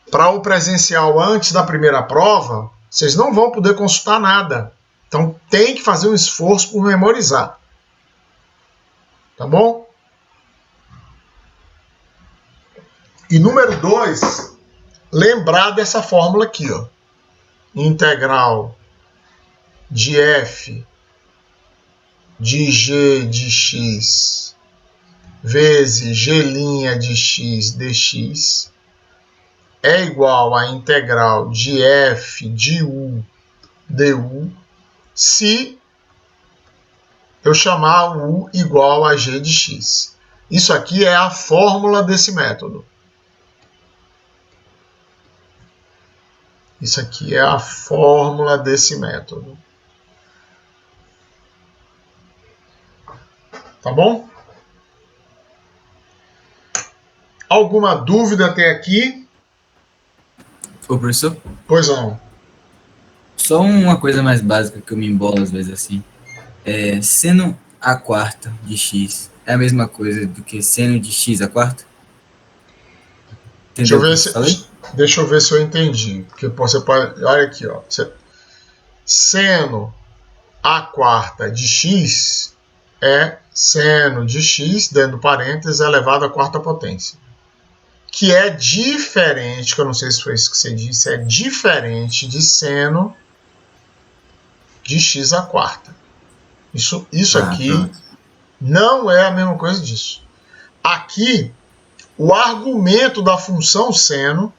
para o presencial antes da primeira prova, vocês não vão poder consultar nada. Então, tem que fazer um esforço por memorizar. Tá bom? E número 2, lembrar dessa fórmula aqui, ó. Integral de f de g de x vezes g' de x dx é igual a integral de f de u du se eu chamar o u igual a g de x. Isso aqui é a fórmula desse método. Isso aqui é a fórmula desse método. Tá bom? Alguma dúvida até aqui? Ô, professor, Pois não. só uma coisa mais básica que eu me embolo às vezes assim. Seno a quarta de x é a mesma coisa do que seno de x a quarta? Deixa eu Entendeu o que ver eu falei? deixa eu ver se eu entendi. Porque você pode. Olha aqui, ó. Seno a quarta de x é seno de x, dentro do parênteses, elevado à quarta potência. Que é diferente, que eu não sei se foi isso que você disse, é diferente de seno de x à quarta. Isso aqui Pronto. não é a mesma coisa disso. Aqui, o argumento da função seno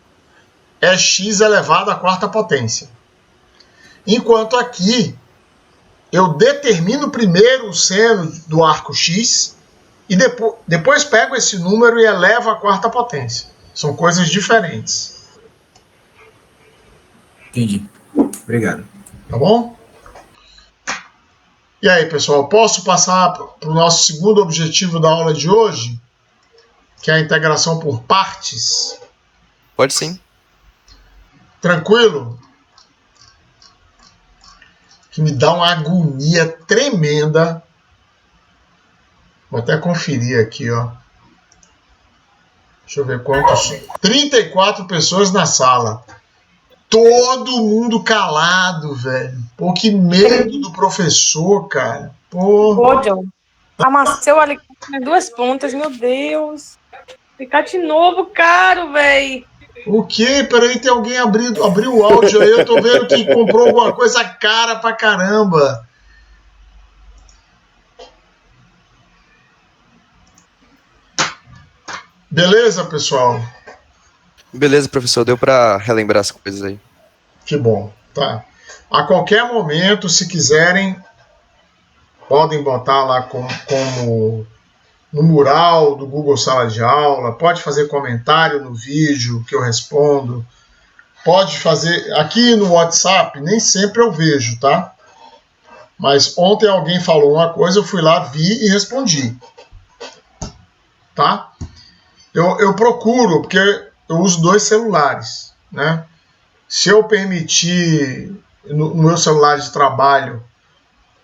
é x elevado à quarta potência. Enquanto aqui, eu determino primeiro o seno do arco x e depois pego esse número e elevo à quarta potência. São coisas diferentes. Entendi. Obrigado. Tá bom? E aí, pessoal, posso passar para o nosso segundo objetivo da aula de hoje, que é a integração por partes? Pode sim. Tranquilo? Que me dá uma agonia tremenda. Vou até conferir aqui, ó. Deixa eu ver quantos. 34 pessoas na sala. Todo mundo calado, velho. Pô, que medo do professor, cara. Pô. Ô, John, amassou o alicate nas duas pontas, meu Deus. Alicate novo, caro, velho. O quê? Peraí, tem alguém abriu o áudio aí. Eu tô vendo que comprou alguma coisa cara pra caramba. Beleza, pessoal? Beleza, professor. Deu para relembrar as coisas aí. Que bom, tá? A qualquer momento, se quiserem, podem botar lá como no mural do Google Sala de Aula, pode fazer comentário no vídeo que eu respondo, pode fazer aqui no WhatsApp, nem sempre eu vejo, tá? Mas ontem alguém falou uma coisa, eu fui lá, vi e respondi, tá? Eu procuro, porque eu uso 2 celulares, né? Se eu permitir no meu celular de trabalho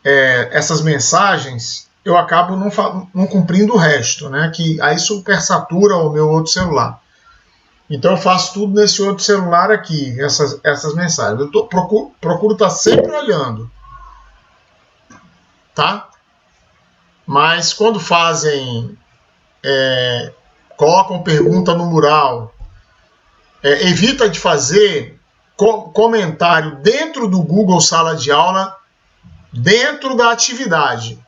essas mensagens, eu acabo não cumprindo o resto, né? Que aí supersatura o meu outro celular. Então eu faço tudo nesse outro celular aqui, essas mensagens. Eu procuro estar sempre olhando, tá? Mas quando fazem, colocam pergunta no mural, evita de fazer comentário dentro do Google Sala de Aula, dentro da atividade,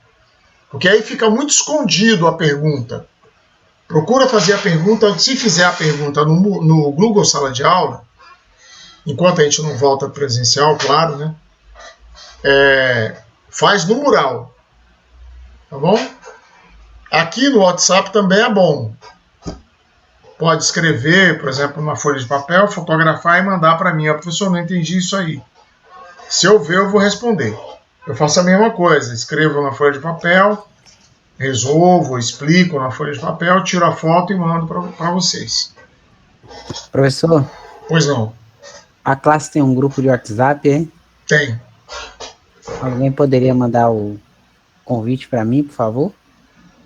porque aí fica muito escondido a pergunta. Procura fazer a pergunta, se fizer a pergunta no Google Sala de Aula, enquanto a gente não volta presencial, claro, né? Faz no mural, tá bom? Aqui no WhatsApp também é bom. Pode escrever, por exemplo, numa folha de papel, fotografar e mandar para mim. Professor, não entendi isso aí. Se eu ver, eu vou responder. Eu faço a mesma coisa, escrevo na folha de papel, resolvo, explico na folha de papel, tiro a foto e mando para vocês. Professor, Pois não? a classe tem um grupo de WhatsApp, hein? Tem. Alguém poderia mandar o convite para mim, por favor?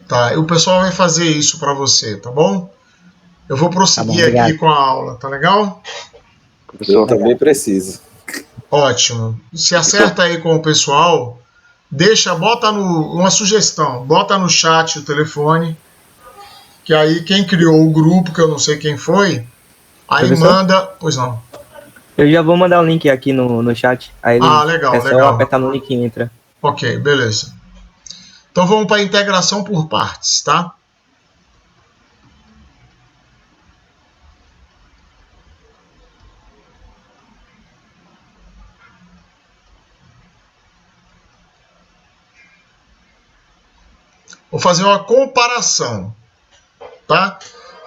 Tá, o pessoal vai fazer isso para você, tá bom? Eu vou prosseguir aqui com a aula, tá legal? Eu também preciso. Ótimo. Se acerta aí com o pessoal, bota uma sugestão, bota no chat o telefone, que aí quem criou o grupo, que eu não sei quem foi, aí Professor? manda. Pois não. Eu já vou mandar o link aqui no chat. Aí Legal, é só legal. apertar no link e entra. Ok, beleza. Então vamos para a integração por partes, tá? Vou fazer uma comparação, tá?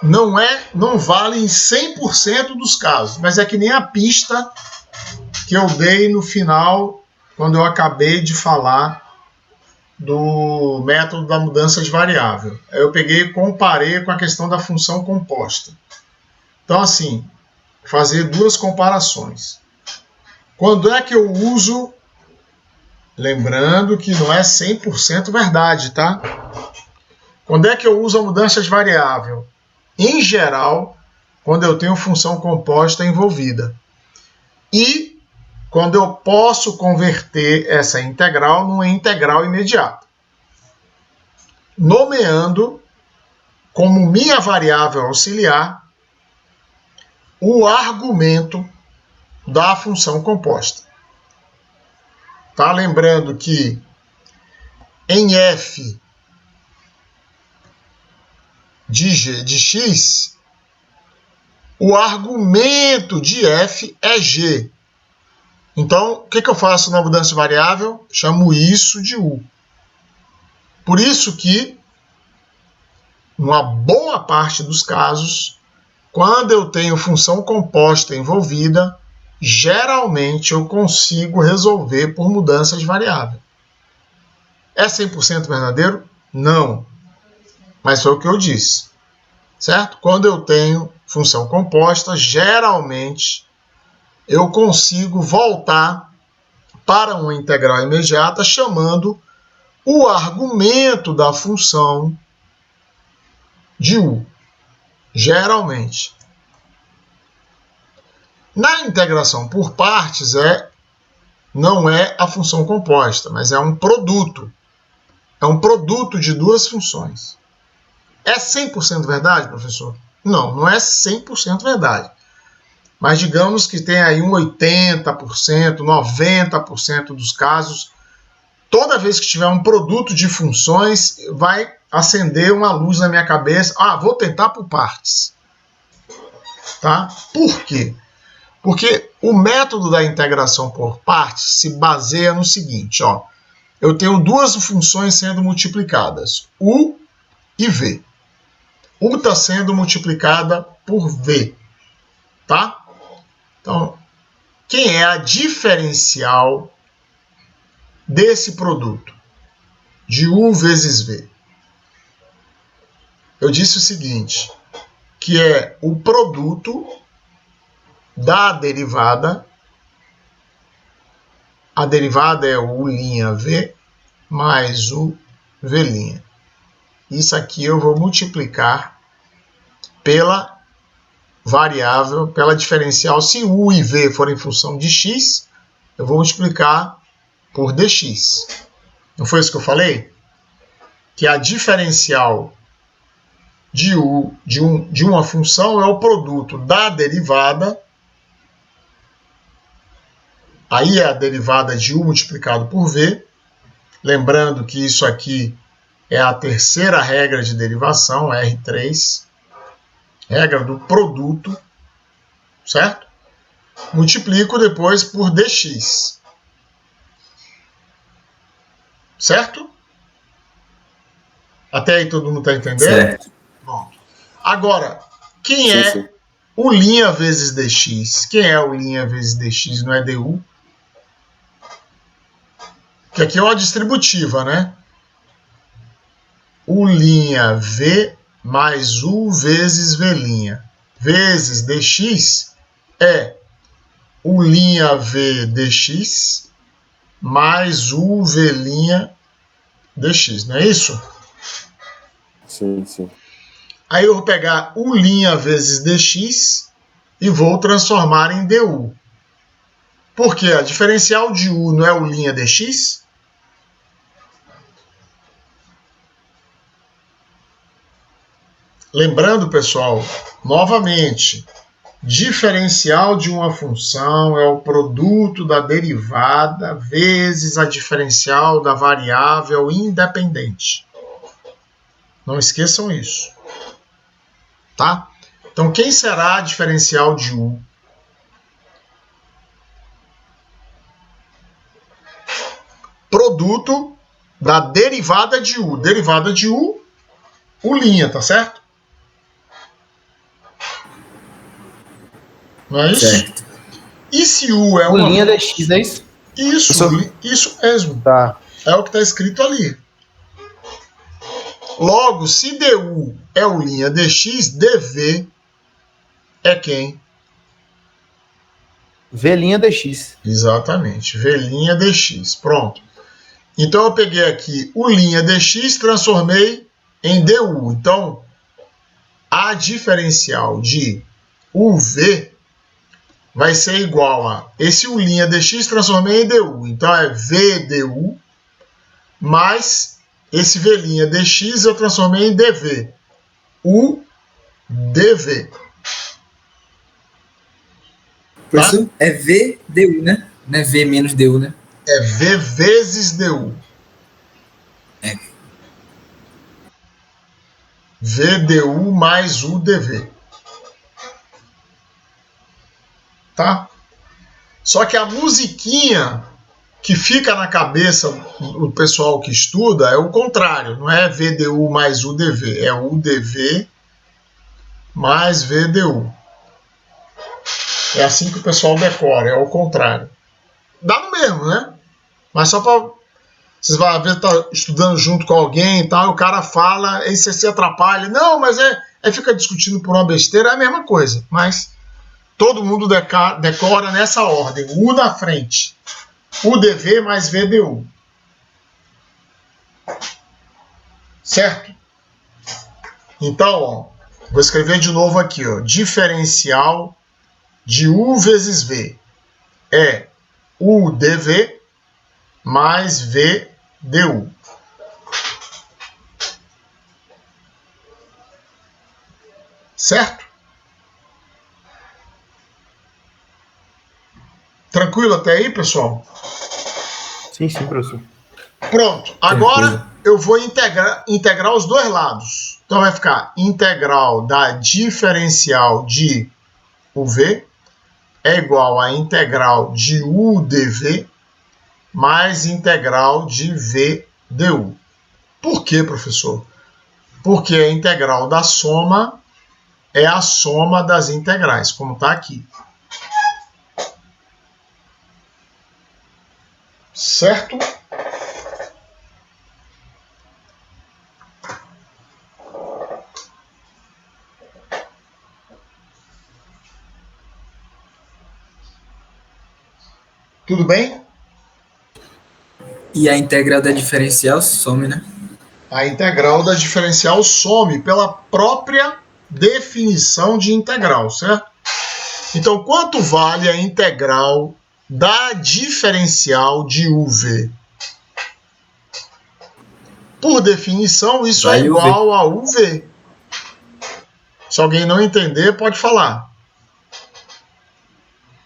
Não vale em 100% dos casos, mas é que nem a pista que eu dei no final, quando eu acabei de falar do método da mudança de variável. Eu peguei e comparei com a questão da função composta. Então, assim, fazer duas comparações. Quando é que eu uso, lembrando que não é 100% verdade, tá? Quando é que eu uso a mudança de variável? Em geral, quando eu tenho função composta envolvida. E quando eu posso converter essa integral numa integral imediata. Nomeando como minha variável auxiliar o argumento da função composta. Tá? Lembrando que em f de x, o argumento de f é g. Então, o que eu faço na mudança de variável? Chamo isso de u. Por isso que, numa boa parte dos casos, quando eu tenho função composta envolvida, geralmente eu consigo resolver por mudança de variável. É 100% verdadeiro? Não. Mas foi o que eu disse. Certo? Quando eu tenho função composta, geralmente eu consigo voltar para uma integral imediata chamando o argumento da função de u. Geralmente. Na integração por partes, não é a função composta, mas é um produto. É um produto de duas funções. É 100% verdade, professor? Não, não é 100% verdade. Mas digamos que tem aí um 80%, 90% dos casos, toda vez que tiver um produto de funções, vai acender uma luz na minha cabeça. Ah, vou tentar por partes. Tá? Por quê? Porque o método da integração por partes se baseia no seguinte, ó. Eu tenho duas funções sendo multiplicadas, u e v. U está sendo multiplicada por v, tá? Então, quem é a diferencial desse produto? De u vezes v. Eu disse o seguinte, que é o produto da derivada. A derivada é o u' mais o v'. Isso aqui eu vou multiplicar pela variável, pela diferencial. Se u e v forem função de x, eu vou multiplicar por dx. Não foi isso que eu falei? Que a diferencial de uma função é o produto da derivada. Aí é a derivada de u multiplicado por v. Lembrando que isso aqui é a terceira regra de derivação, R3. Regra do produto, certo? Multiplico depois por dx. Certo? Até aí todo mundo está entendendo? Certo. Bom. Agora, quem é o' vezes dx? Quem é o' vezes dx? Não é du? Que aqui é uma distributiva, né? U' mais u vezes v'. Vezes dx é U' dx mais u v' dx, não é isso? Sim, sim. Aí eu vou pegar U' vezes dx e vou transformar em du. Por quê? A diferencial de u não é U' dx? Lembrando, pessoal, novamente, diferencial de uma função é o produto da derivada vezes a diferencial da variável independente. Não esqueçam isso. Tá? Então, quem será a diferencial de u? Produto da derivada de u. Derivada de u, u', tá certo? Não é isso? Certo. E se u é uma... U' dx, é isso? Isso mesmo. Tá. É o que está escrito ali. Logo, se du é U' dx, dv é quem? V' dx. Exatamente, V' dx. Pronto. Então eu peguei aqui o linha dx, transformei em du. Então, a diferencial de uv vai ser igual a esse u' dx, transformei em du. Então é v du mais esse v' dx eu transformei em dv. U dv. Professor, é V du, né? Não é V menos du, né? É v vezes du. É. V du mais u dv. Tá? Só que a musiquinha que fica na cabeça do pessoal que estuda é o contrário. Não é VDU mais UDV. É UDV mais VDU. É assim que o pessoal decora. É o contrário. Dá no mesmo, né? Mas só para... Vocês vão ver, tá estudando junto com alguém e tal, o cara fala, aí você se atrapalha. Não, mas fica discutindo por uma besteira, é a mesma coisa. Mas todo mundo decora nessa ordem. U na frente. UDV mais VDU. Certo? Então, ó, vou escrever de novo aqui, ó. Diferencial de U vezes V é UDV mais VDU. Certo? Tranquilo até aí, pessoal? Sim, professor. Pronto. Agora eu vou integrar os dois lados. Então vai ficar integral da diferencial de UV é igual a integral de UDV mais integral de VDU. Por quê, professor? Porque a integral da soma é a soma das integrais, como está aqui. Certo? Tudo bem? E a integral da diferencial some, né? A integral da diferencial some pela própria definição de integral, certo? Então, quanto vale a integral da diferencial de UV? Por definição, isso Vale é igual a UV. Se alguém não entender, pode falar.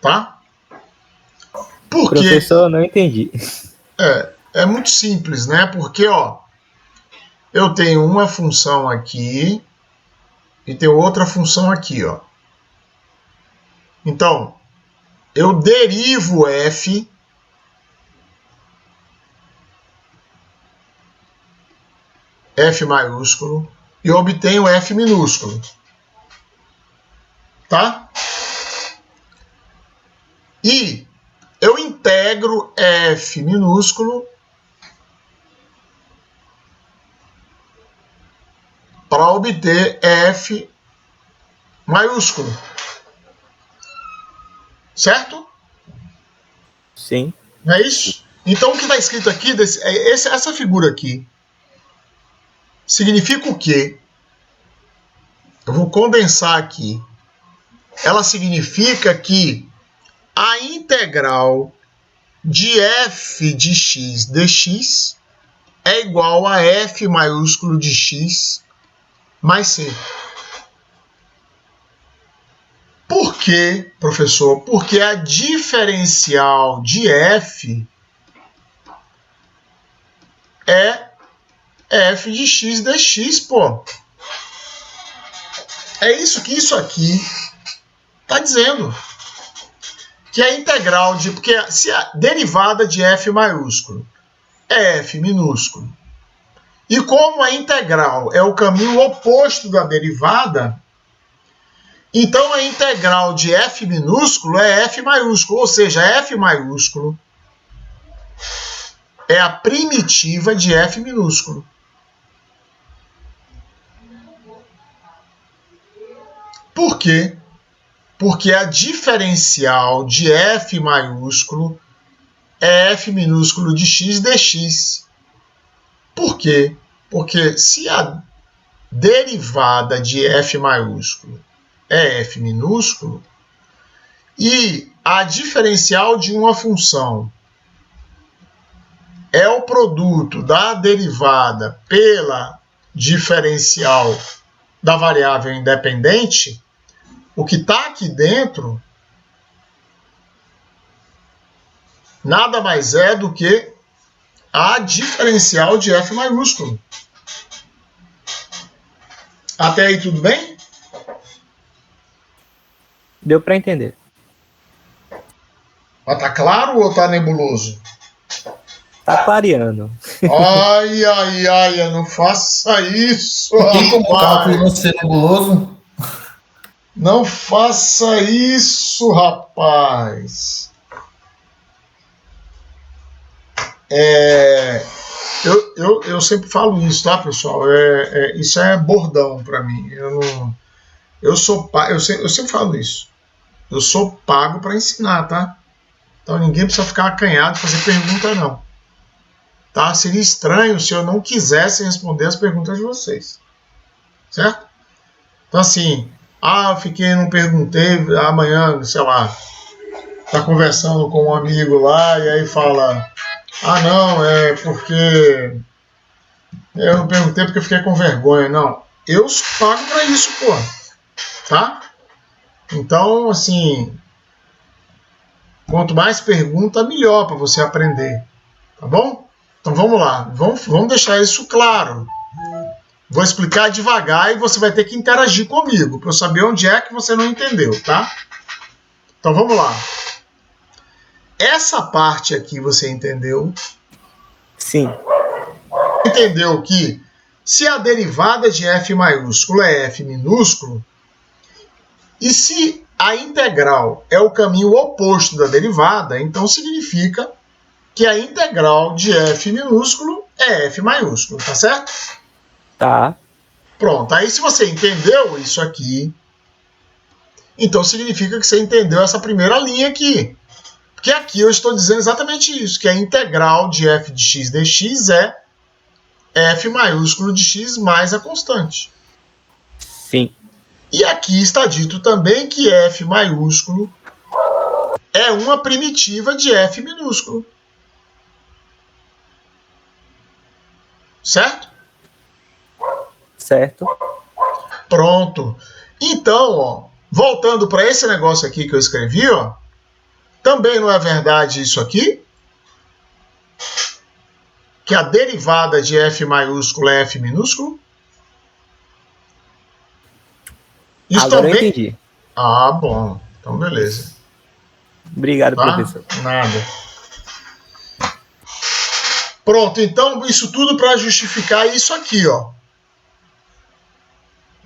Tá? Por quê? Professor, não entendi. É muito simples, né? Porque, ó, eu tenho uma função aqui e tenho outra função aqui, ó. Então, eu derivo f maiúsculo e obtenho f minúsculo. Tá? E eu integro f minúsculo para obter f maiúsculo. Certo? Sim. Não é isso? Então, o que está escrito aqui, essa figura aqui, significa o quê? Eu vou condensar aqui. Ela significa que a integral de f de x dx é igual a f maiúsculo de x mais c. Por quê, professor? Porque a diferencial de f é f de x dx, pô. É isso que isso aqui está dizendo. Que a integral de... Porque se a derivada de f maiúsculo é f minúsculo, e como a integral é o caminho oposto da derivada, então a integral de f minúsculo é f maiúsculo, ou seja, f maiúsculo é a primitiva de f minúsculo. Por quê? Porque a diferencial de f maiúsculo é f minúsculo de x dx. Por quê? Porque se a derivada de f maiúsculo é f minúsculo e a diferencial de uma função é o produto da derivada pela diferencial da variável independente, o que está aqui dentro nada mais é do que a diferencial de f maiúsculo. Até aí tudo bem? Deu para entender. Mas tá claro ou tá nebuloso? Tá clareando. Ai, não faça isso, Tem como o cálculo rapaz. não ser nebuloso? Não faça isso, rapaz. Eu sempre falo isso, tá, pessoal? Isso é bordão para mim. Eu sempre falo isso. Eu sou pago para ensinar, tá? Então ninguém precisa ficar acanhado e fazer pergunta, não. Tá? Seria estranho se eu não quisesse responder as perguntas de vocês. Certo? Então assim, eu não perguntei, amanhã, sei lá, tá conversando com um amigo lá e aí fala, não, é porque eu não perguntei porque eu fiquei com vergonha. Não, eu pago pra isso, pô. Tá? Então, assim, quanto mais pergunta, melhor para você aprender. Tá bom? Então vamos lá, vamos deixar isso claro. Vou explicar devagar e você vai ter que interagir comigo para eu saber onde é que você não entendeu, tá? Então vamos lá. Essa parte aqui você entendeu? Sim. Entendeu que se a derivada de f maiúsculo é f minúsculo, e se a integral é o caminho oposto da derivada, então significa que a integral de f minúsculo é f maiúsculo, tá certo? Tá. Pronto, aí se você entendeu isso aqui, então significa que você entendeu essa primeira linha aqui. Porque aqui eu estou dizendo exatamente isso, que a integral de f de x dx é f maiúsculo de x mais a constante. Sim. E aqui está dito também que f maiúsculo é uma primitiva de f minúsculo. Certo? Certo. Pronto. Então, voltando para esse negócio aqui que eu escrevi, também não é verdade isso aqui? Que a derivada de f maiúsculo é f minúsculo? Isso Agora também... eu entendi. Bom. Então, beleza. Obrigado, Tá? professor. Nada. Pronto, então isso tudo para justificar isso aqui,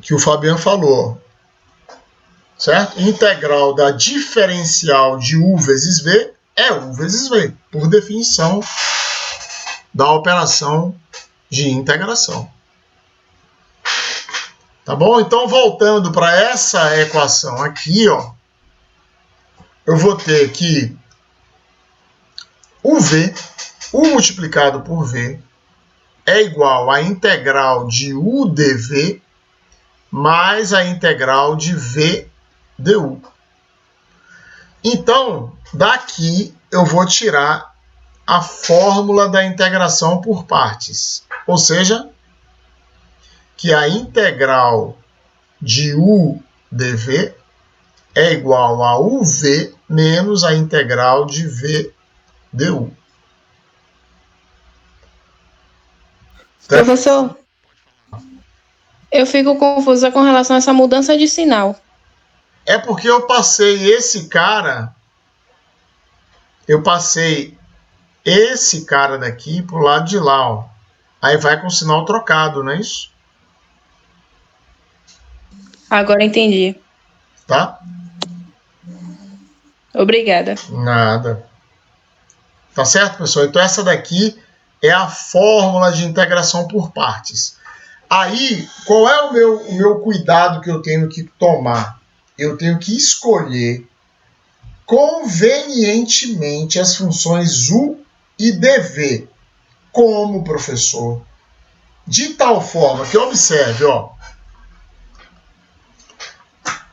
que o Fabiano falou. Certo? Integral da diferencial de u vezes v é u vezes v, por definição da operação de integração. Tá bom? Então, voltando para essa equação aqui, eu vou ter que o v, u multiplicado por v, é igual à integral de u dv mais a integral de v du. Então, daqui eu vou tirar a fórmula da integração por partes. Ou seja, que a integral de u dv é igual a uv menos a integral de v du. Professor, eu fico confusa com relação a essa mudança de sinal. É porque eu passei esse cara daqui pro lado de lá, Aí vai com o sinal trocado, não é isso? Agora entendi. Tá? Obrigada. Nada. Tá certo, pessoal? Então essa daqui é a fórmula de integração por partes. Aí, qual é o meu cuidado que eu tenho que tomar? eu tenho que escolher convenientemente as funções u e dv como professor, de tal forma que, observe, ó,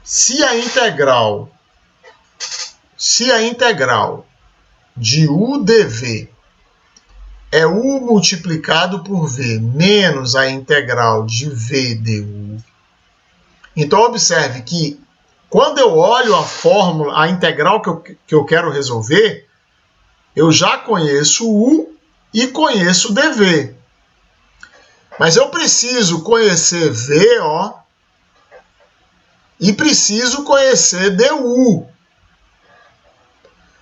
se a integral de u dv é u multiplicado por v menos a integral de v du, então observe que quando eu olho a fórmula, a integral que eu quero resolver, eu já conheço u e conheço dv. Mas eu preciso conhecer v, ó, e preciso conhecer du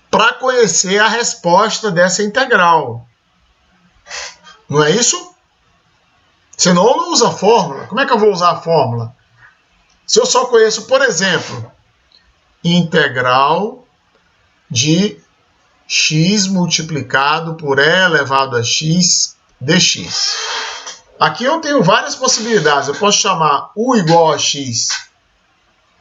para conhecer a resposta dessa integral. Não é isso? Senão eu não uso a fórmula. Como é que eu vou usar a fórmula? Se eu só conheço, por exemplo, integral de x multiplicado por e elevado a x dx. Aqui eu tenho várias possibilidades. Eu posso chamar u igual a x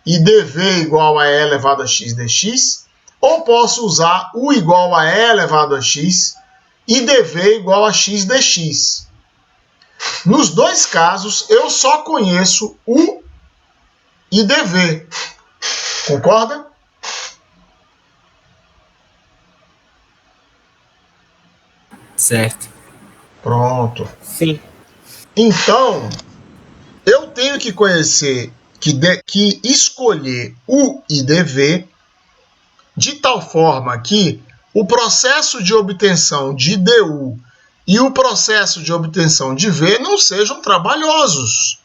e dv igual a e elevado a x dx, ou posso usar u igual a e elevado a x e dv igual a x dx. Nos dois casos, eu só conheço u e dv. Concorda? Certo. Pronto. Sim. Então, eu tenho que conhecer, que escolher u e dv de tal forma que o processo de obtenção de du e o processo de obtenção de v não sejam trabalhosos.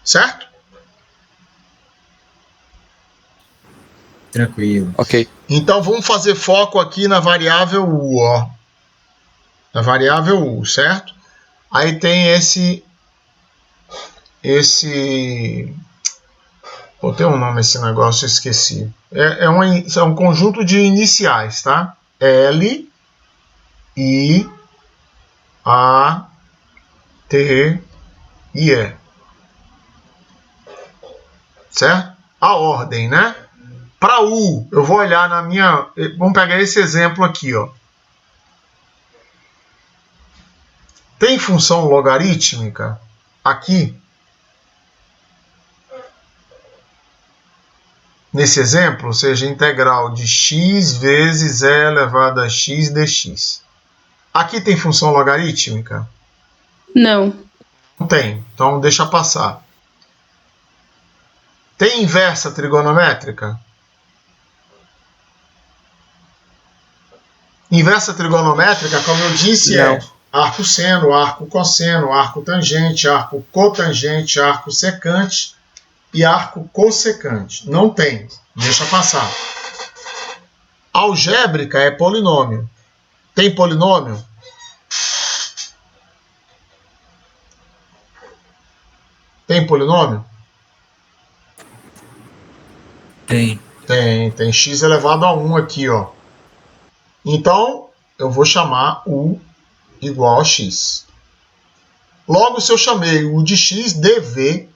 Certo? Tranquilo. Ok. Então vamos fazer foco aqui na variável u, ó. Na variável u, certo? Aí tem esse Pô, tem um nome esse negócio, eu esqueci. É um conjunto de iniciais, tá? L, I, A, T e E. Certo? A ordem, né? Para U, eu vou olhar na minha... Vamos pegar esse exemplo aqui, ó. Tem função logarítmica aqui? Nesse exemplo, seja integral de x vezes e elevado a x dx. Aqui tem função logarítmica? Não. Não tem, então deixa passar. Tem inversa trigonométrica? Inversa trigonométrica, como eu disse, Não. é arco seno, arco cosseno, arco tangente, arco cotangente, arco secante e arco cossecante. Não tem, deixa passar. Algébrica é polinômio. Tem polinômio? Tem polinômio? Tem. Tem x elevado a 1 aqui, ó. Então, eu vou chamar u igual a x. Logo, se eu chamei u de x, dv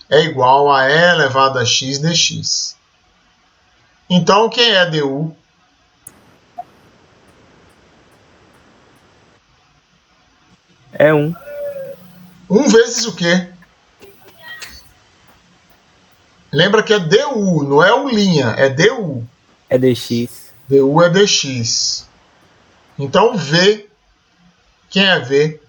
é igual a e elevado a x dx. Então, quem é du? É 1. 1 vezes o quê? Lembra que é du, não é u', é du. É dx. Du é dx. Então, v. Quem é v?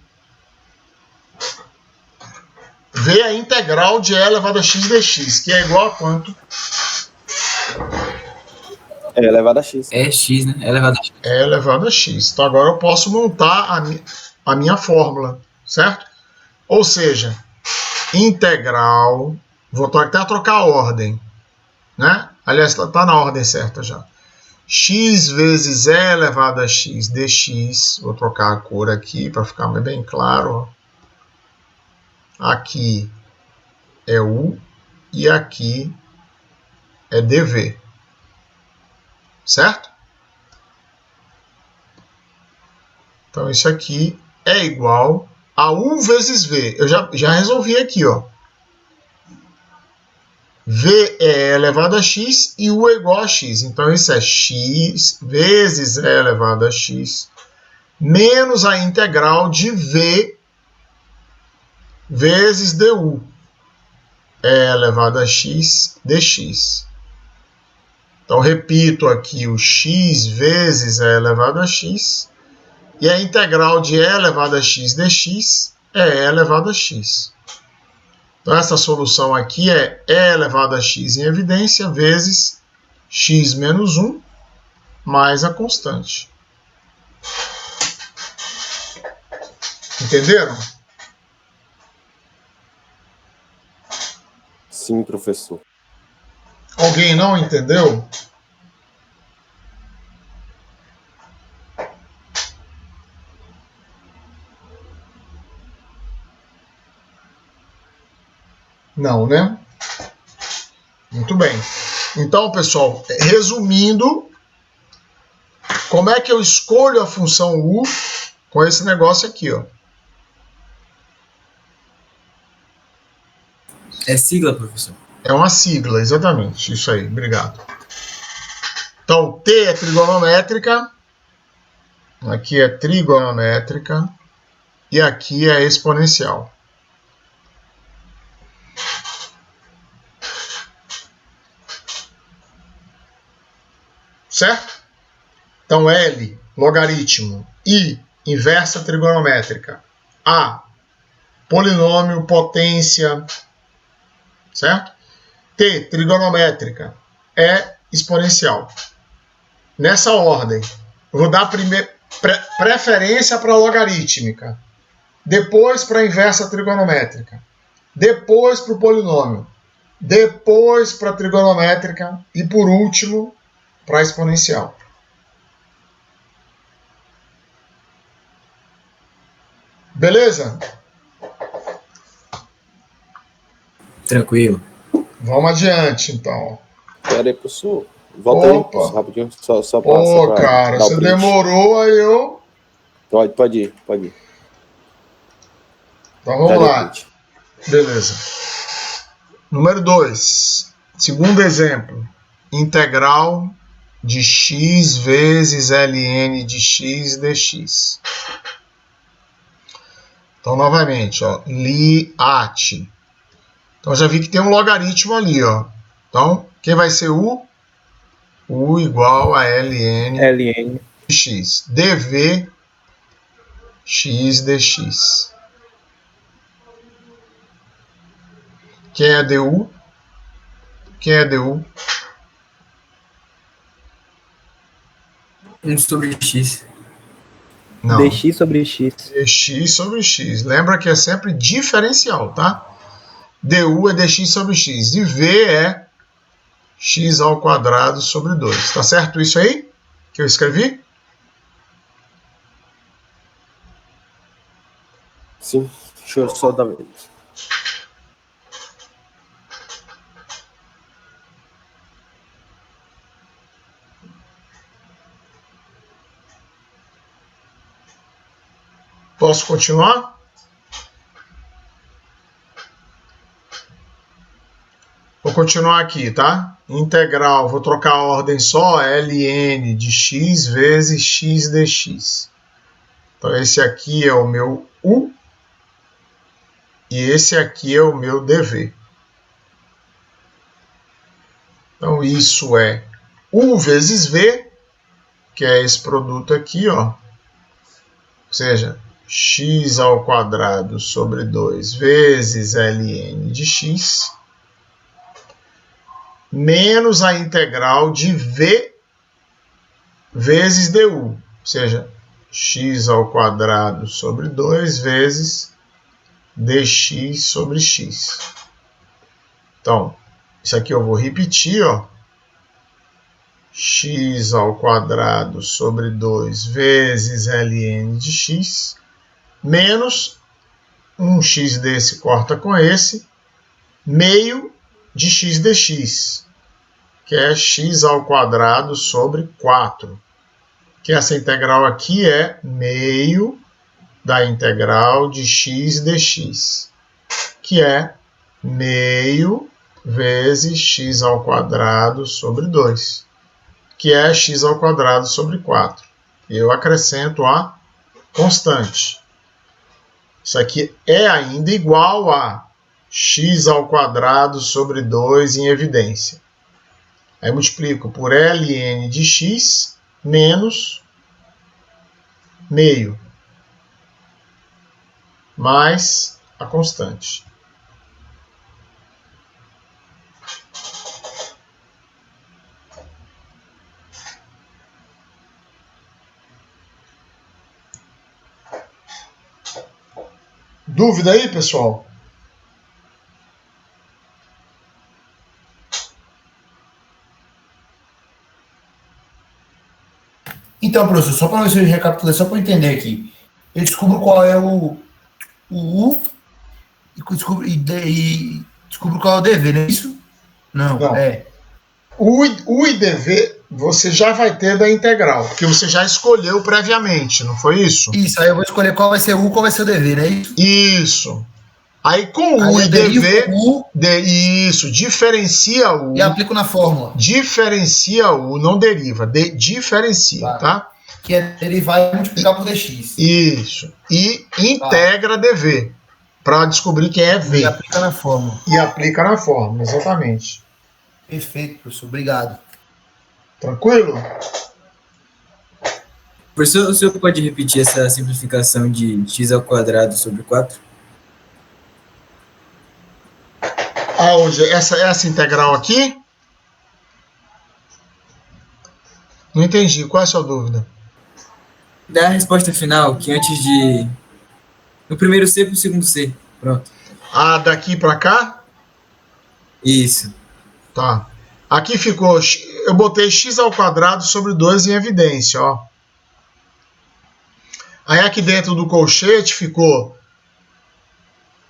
V é a integral de e elevado a x dx, que é igual a quanto? É elevado a x. É x, né? É elevado a x. É elevado a x. Então agora eu posso montar a minha fórmula, certo? Ou seja, integral... Vou até trocar a ordem, né? Aliás, está na ordem certa já. X vezes e elevado a x dx. Vou trocar a cor aqui para ficar bem claro. Aqui é u e aqui é dv. Certo? Então, isso aqui é igual a U vezes V. Eu já resolvi aqui, ó. V é E elevado a X e U é igual a X. Então, isso é X vezes E elevado a X menos a integral de V vezes du. E elevado a X dx. Então, repito aqui o X vezes E elevado a X. E a integral de E elevado a X dx é E elevado a X. Então, essa solução aqui é E elevado a X em evidência vezes X menos 1 mais a constante. Entenderam? Sim, professor. Alguém não entendeu? Não, né? Muito bem. Então, pessoal, resumindo, como é que eu escolho a função u com esse negócio aqui, ó? É sigla, professor? É uma sigla, exatamente. Isso aí, obrigado. Então, T é trigonométrica, aqui é trigonométrica e aqui é exponencial. Certo? Então, L, logaritmo. I, inversa trigonométrica. A, polinômio, potência. Certo? T, trigonométrica. E, exponencial. Nessa ordem, eu vou dar preferência para a logarítmica. Depois para a inversa trigonométrica. Depois para o polinômio. Depois para a trigonométrica. E, por último, para a exponencial. Beleza? Tranquilo. Vamos adiante, então. Pera aí, professor. Volta aí, professor, rapidinho. Só Pô, pra cara, dar o você print. demorou, aí eu... Pode ir. Então vamos Já deu lá. print. Beleza. Número 2. Segundo exemplo. Integral de x vezes ln de x dx. Então, novamente, ó, LIAT. Então, já vi que tem um logaritmo ali, ó. Então, quem vai ser U? U igual a ln ln. de x. dv x dx. Quem é du? Quem é du? 1 sobre x. Não. dx sobre x. dx sobre x. Lembra que é sempre diferencial, tá? du é dx sobre x. E v é x ao quadrado sobre 2. Tá certo isso aí? Que eu escrevi? Sim, deixa eu só dar uma... Posso continuar? Vou continuar aqui, tá? Integral, vou trocar a ordem só, ln de x vezes x dx. Então, esse aqui é o meu u e esse aqui é o meu dv. Então, isso é u vezes v, que é esse produto aqui, ó. Ou seja, x ao quadrado sobre 2 vezes ln de x, menos a integral de v vezes du, ou seja, x ao quadrado sobre 2 vezes dx sobre x. Então, isso aqui eu vou repetir, ó. X ao quadrado sobre 2 vezes ln de x, menos um x desse corta com esse, meio de x dx, que é x ao quadrado sobre 4. Que essa integral aqui é meio da integral de x dx, que é meio vezes x ao quadrado sobre 2, que é x ao quadrado sobre 4. Eu acrescento a constante. Isso aqui é ainda igual a x ao quadrado sobre 2 em evidência. Aí multiplico por ln de x menos meio, mais a constante. Dúvida aí, pessoal? Então, professor, só para ver se eu recapitulei, só para eu entender aqui. Eu descubro qual é o U e descubro qual é o DV, não é isso? Não. U e DV você já vai ter da integral, porque você já escolheu previamente, não foi isso? Isso, aí eu vou escolher qual vai ser o U, qual vai ser o DV, não é isso? Isso. Aí com U e DV, isso, diferencia U. E aplico na fórmula. Diferencia U, não deriva, diferencia, tá? Que é derivar e multiplicar por dx. Isso. E integra DV, para descobrir quem é V. E aplica na fórmula. E aplica na fórmula, exatamente. Perfeito, professor, obrigado. Tranquilo? Professor, o senhor pode repetir essa simplificação de x ao quadrado sobre 4? Aonde? Essa integral aqui? Não entendi. Qual é a sua dúvida? Dá a resposta final, que antes de... No primeiro C para o segundo C. Pronto. Ah, daqui para cá? Isso. Tá. Aqui ficou... Eu botei x ao quadrado sobre 2 em evidência, ó. Aí aqui dentro do colchete ficou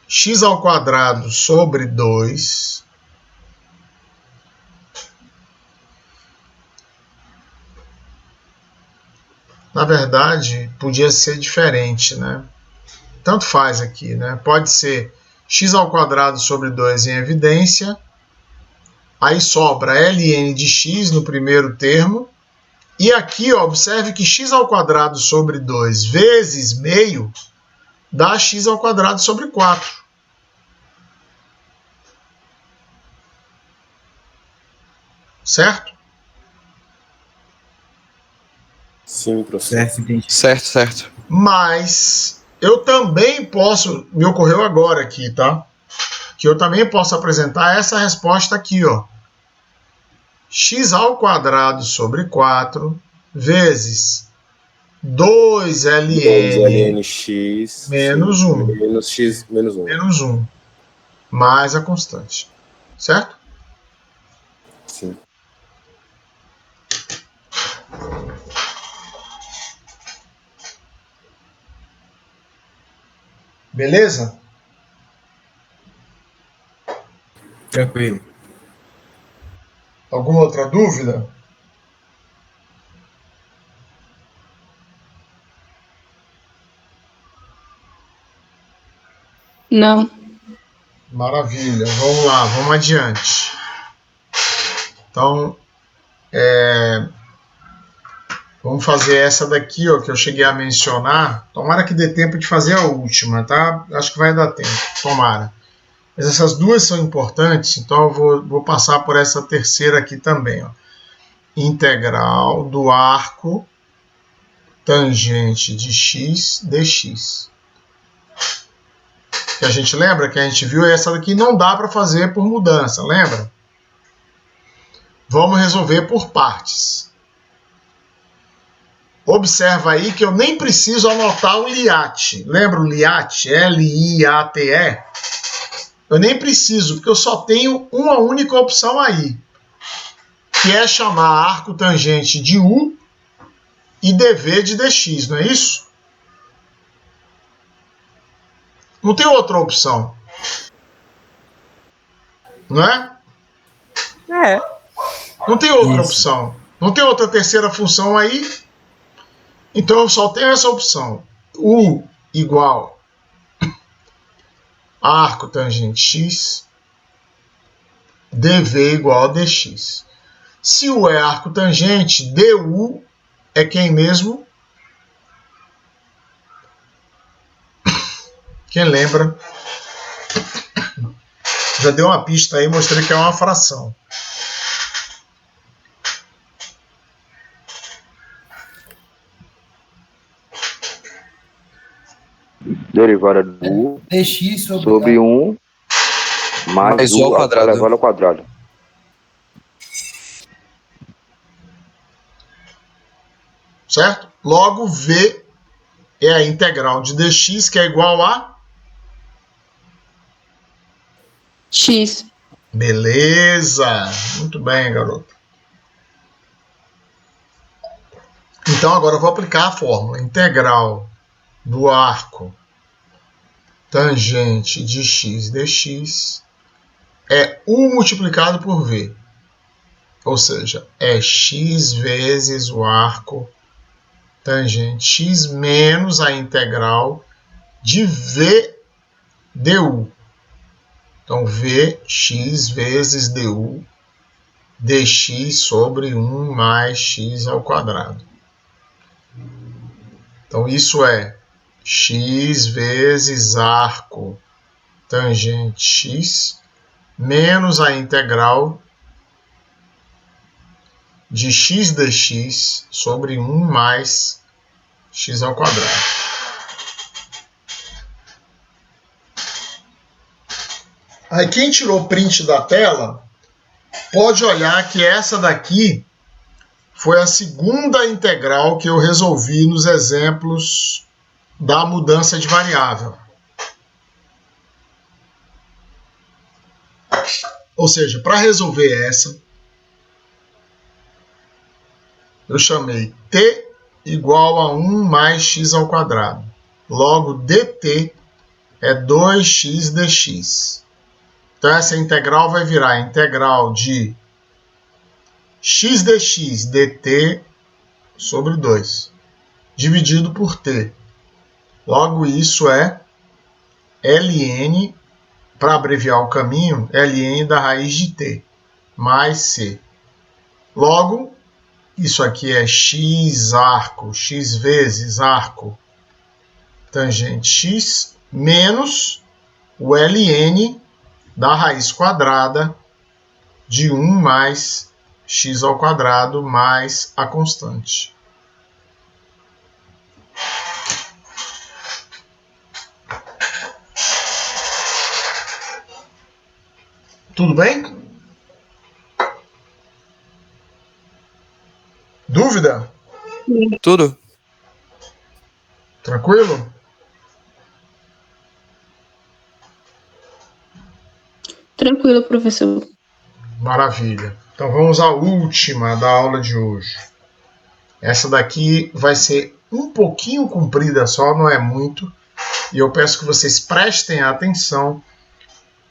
x ao quadrado sobre 2. Na verdade, podia ser diferente, né? Tanto faz aqui, né? Pode ser x ao quadrado sobre 2 em evidência. Aí sobra ln de x no primeiro termo. E aqui, ó, observe que x ao quadrado sobre 2 vezes meio dá x ao quadrado sobre 4. Certo? Sim, professor. Certo, entendi. Certo. Mas eu também posso, me ocorreu agora aqui, tá? Que eu também posso apresentar essa resposta aqui, ó. X ao quadrado sobre 4 vezes 2ln x menos 1. Menos x menos 1. Menos 1. Mais a constante. Certo? Sim. Beleza? Tranquilo. Alguma outra dúvida? Não. Maravilha. Vamos lá, vamos adiante. Então, vamos fazer essa daqui, ó, que eu cheguei a mencionar. Tomara que dê tempo de fazer a última, tá? Acho que vai dar tempo. Tomara. Mas essas duas são importantes, então eu vou passar por essa terceira aqui também, ó. Integral do arco tangente de x dx. Que a gente lembra que a gente viu essa daqui não dá para fazer por mudança, lembra? Vamos resolver por partes. Observa aí que eu nem preciso anotar o LIATE. Lembra o LIATE? L-I-A-T-E? Eu nem preciso, porque eu só tenho uma única opção aí, que é chamar arco tangente de U e dV de dx, não é isso? Não tem outra opção. Não é? É. Não tem outra Isso. opção. Não tem outra terceira função aí. Então eu só tenho essa opção. U igual a arco tangente x, dv igual a dx. Se u é arco tangente, du é quem mesmo? Quem lembra? Já deu uma pista aí, mostrei que é uma fração. Derivada do u dx sobre 1 mais u elevado ao quadrado. Certo? Logo, v é a integral de dx, que é igual a X. Beleza! Muito bem, garoto. Então, agora eu vou aplicar a fórmula. Integral do arco tangente de x dx é u multiplicado por v. Ou seja, é x vezes o arco tangente x menos a integral de v du. Então, vx vezes du dx sobre 1 mais x ao quadrado. Então, isso é x vezes arco tangente x menos a integral de x dx sobre 1 mais x ao quadrado. Aí quem tirou print da tela, pode olhar que essa daqui foi a segunda integral que eu resolvi nos exemplos da mudança de variável. Ou seja, para resolver essa, eu chamei t igual a 1 mais x ao quadrado. Logo, dt é 2x dx. Então, essa integral vai virar a integral de x dx dt sobre 2, dividido por t. Logo, isso é ln, para abreviar o caminho, ln da raiz de t, mais c. Logo, isso aqui é x arco, x vezes arco tangente x, menos o ln da raiz quadrada de 1 mais x ao quadrado mais a constante. Tudo bem? Dúvida? Tudo. Tranquilo? Tranquilo, professor. Maravilha. Então vamos à última da aula de hoje. Essa daqui vai ser um pouquinho comprida só, não é muito. E eu peço que vocês prestem atenção,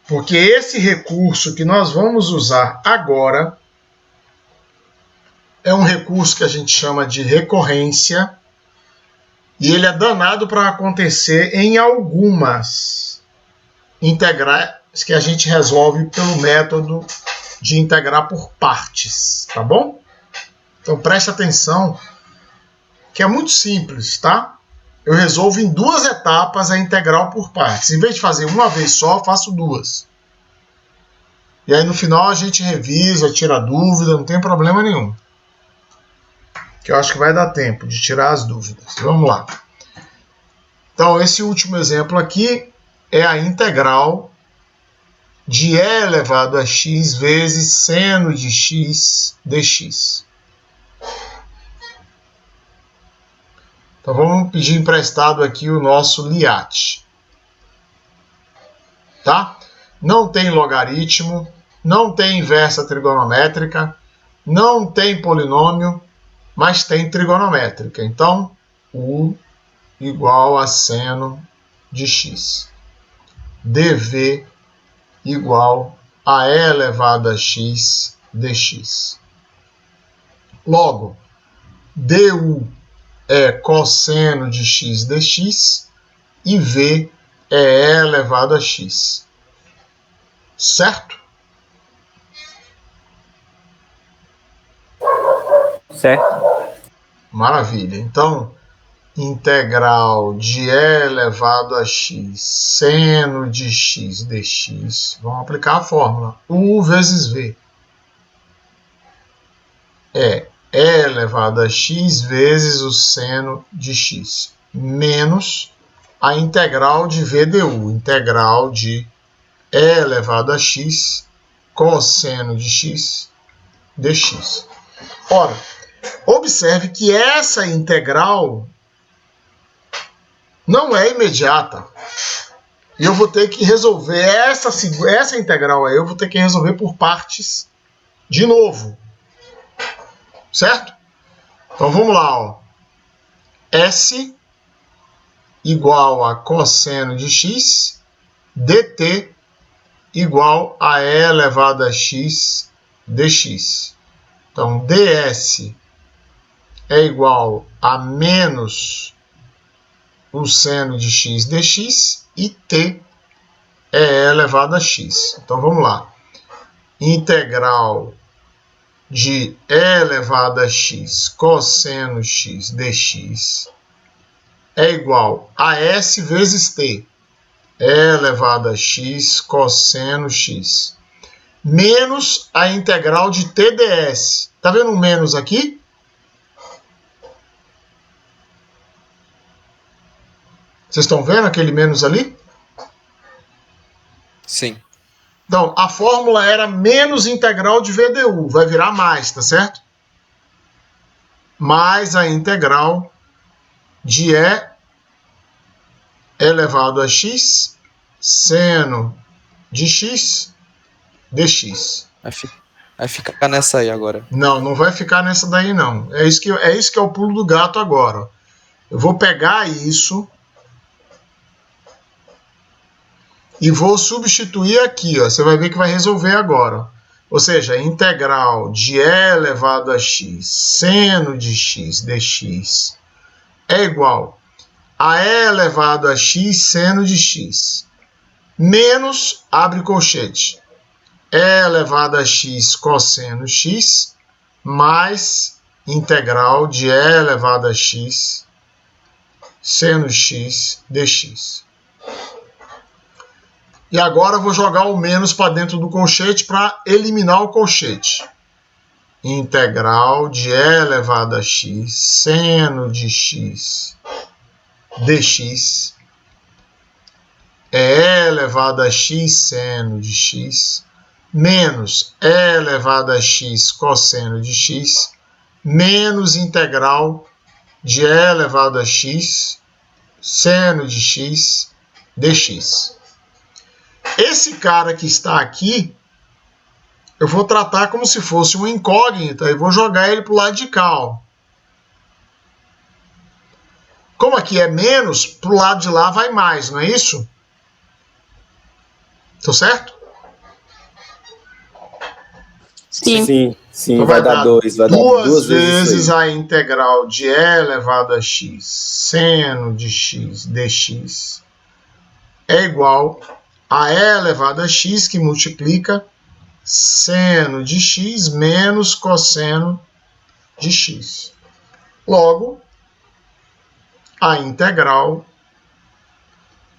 porque esse recurso que nós vamos usar agora é um recurso que a gente chama de recorrência, e ele é danado para acontecer em algumas integrais que a gente resolve pelo método de integrar por partes, tá bom? Então preste atenção, que é muito simples, tá? Eu resolvo em 2 etapas a integral por partes. Em vez de fazer uma vez só, eu faço 2. E aí no final a gente revisa, tira dúvida, não tem problema nenhum. Que eu acho que vai dar tempo de tirar as dúvidas. Vamos lá. Então esse último exemplo aqui é a integral de e elevado a x vezes seno de x dx. Então vamos pedir emprestado aqui o nosso LIAT. Tá? Não tem logaritmo, não tem inversa trigonométrica, não tem polinômio, mas tem trigonométrica. Então, u igual a seno de x. dv igual a e elevado a x dx. Logo, du é cosseno de x dx, e V é E elevado a X. Certo? Certo. Maravilha. Então, integral de E elevado a X seno de X dx. Vamos aplicar a fórmula. U vezes V é E elevado a X vezes o seno de X, menos a integral de V du. Integral de E elevado a X cosseno de X dx. Ora, observe que essa integral não é imediata. E eu vou ter que resolver essa integral aí, eu vou ter que resolver por partes de novo. Certo? Então vamos lá, ó. S igual a cosseno de x, dt igual a E elevado a x dx. Então ds é igual a menos o seno de x dx e t é E elevado a x. Então vamos lá. Integral de E elevado a x cosseno x dx é igual a S vezes t, E elevado a x cosseno x, menos a integral de t ds. Tá vendo um menos aqui? Vocês estão vendo aquele menos ali? Sim. Então, a fórmula era menos integral de VDU, vai virar mais, tá certo? Mais a integral de E elevado a x seno de x dx. Vai ficar nessa aí agora. Não, não vai ficar nessa daí não. É isso que é o pulo do gato agora. Eu vou pegar isso e vou substituir aqui, ó. Você vai ver que vai resolver agora. Ou seja, a integral de E elevado a x seno de x dx é igual a E elevado a x seno de x menos, abre colchete, E elevado a x cosseno x mais integral de E elevado a x seno x dx. E agora eu vou jogar o menos para dentro do colchete para eliminar o colchete. Integral de E elevado a x seno de x dx é E elevado a x seno de x menos E elevado a x cosseno de x menos integral de E elevado a x seno de x dx. Esse cara que está aqui, eu vou tratar como se fosse uma incógnita e vou jogar ele para o lado de cá. Ó. Como aqui é menos, para o lado de lá vai mais, não é isso? Tô certo? Sim, Então vai dar 2. Vai dar duas vezes a integral de E elevado a x seno de x dx é igual a E elevado a x, que multiplica seno de x menos cosseno de x. Logo, a integral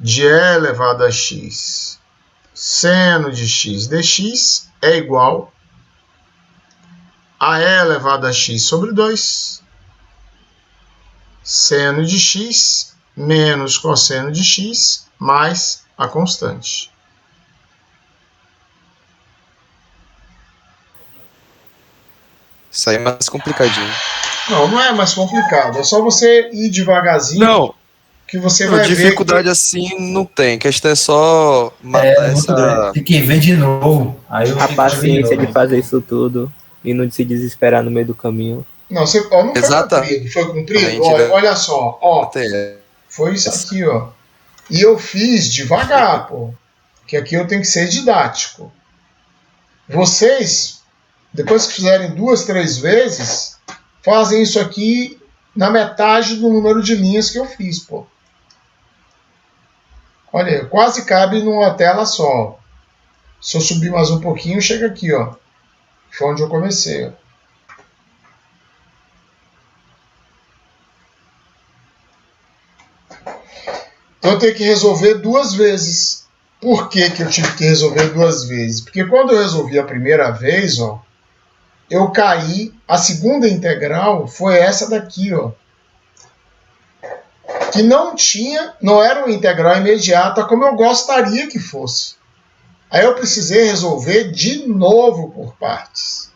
de E elevado a x seno de x dx é igual a E elevado a x sobre 2 seno de x menos cosseno de x mais a constante. Isso aí é mais complicadinho. Não, não é mais complicado. É só você ir devagarzinho. Não. Que você vai dificuldade ver que... assim não tem. A questão é só matar essa... Tem que ver de novo. Aí eu A paciência de fazer isso tudo e não se desesperar no meio do caminho. Não, você, ó, não foi cumprido. Foi cumprido? Olha só. Ó, foi isso aqui, ó. E eu fiz devagar, pô. Que aqui eu tenho que ser didático. Vocês, depois que fizerem 2, 3 vezes, fazem isso aqui na metade do número de linhas que eu fiz, pô. Olha aí, quase cabe numa tela só. Se eu subir mais um pouquinho, chega aqui, ó. Foi onde eu comecei, ó. Então eu tenho que resolver 2 vezes. Por que que eu tive que resolver 2 vezes? Porque quando eu resolvi a primeira vez, ó, eu caí, a segunda integral foi essa daqui, ó. Que não era uma integral imediata como eu gostaria que fosse. Aí eu precisei resolver de novo por partes.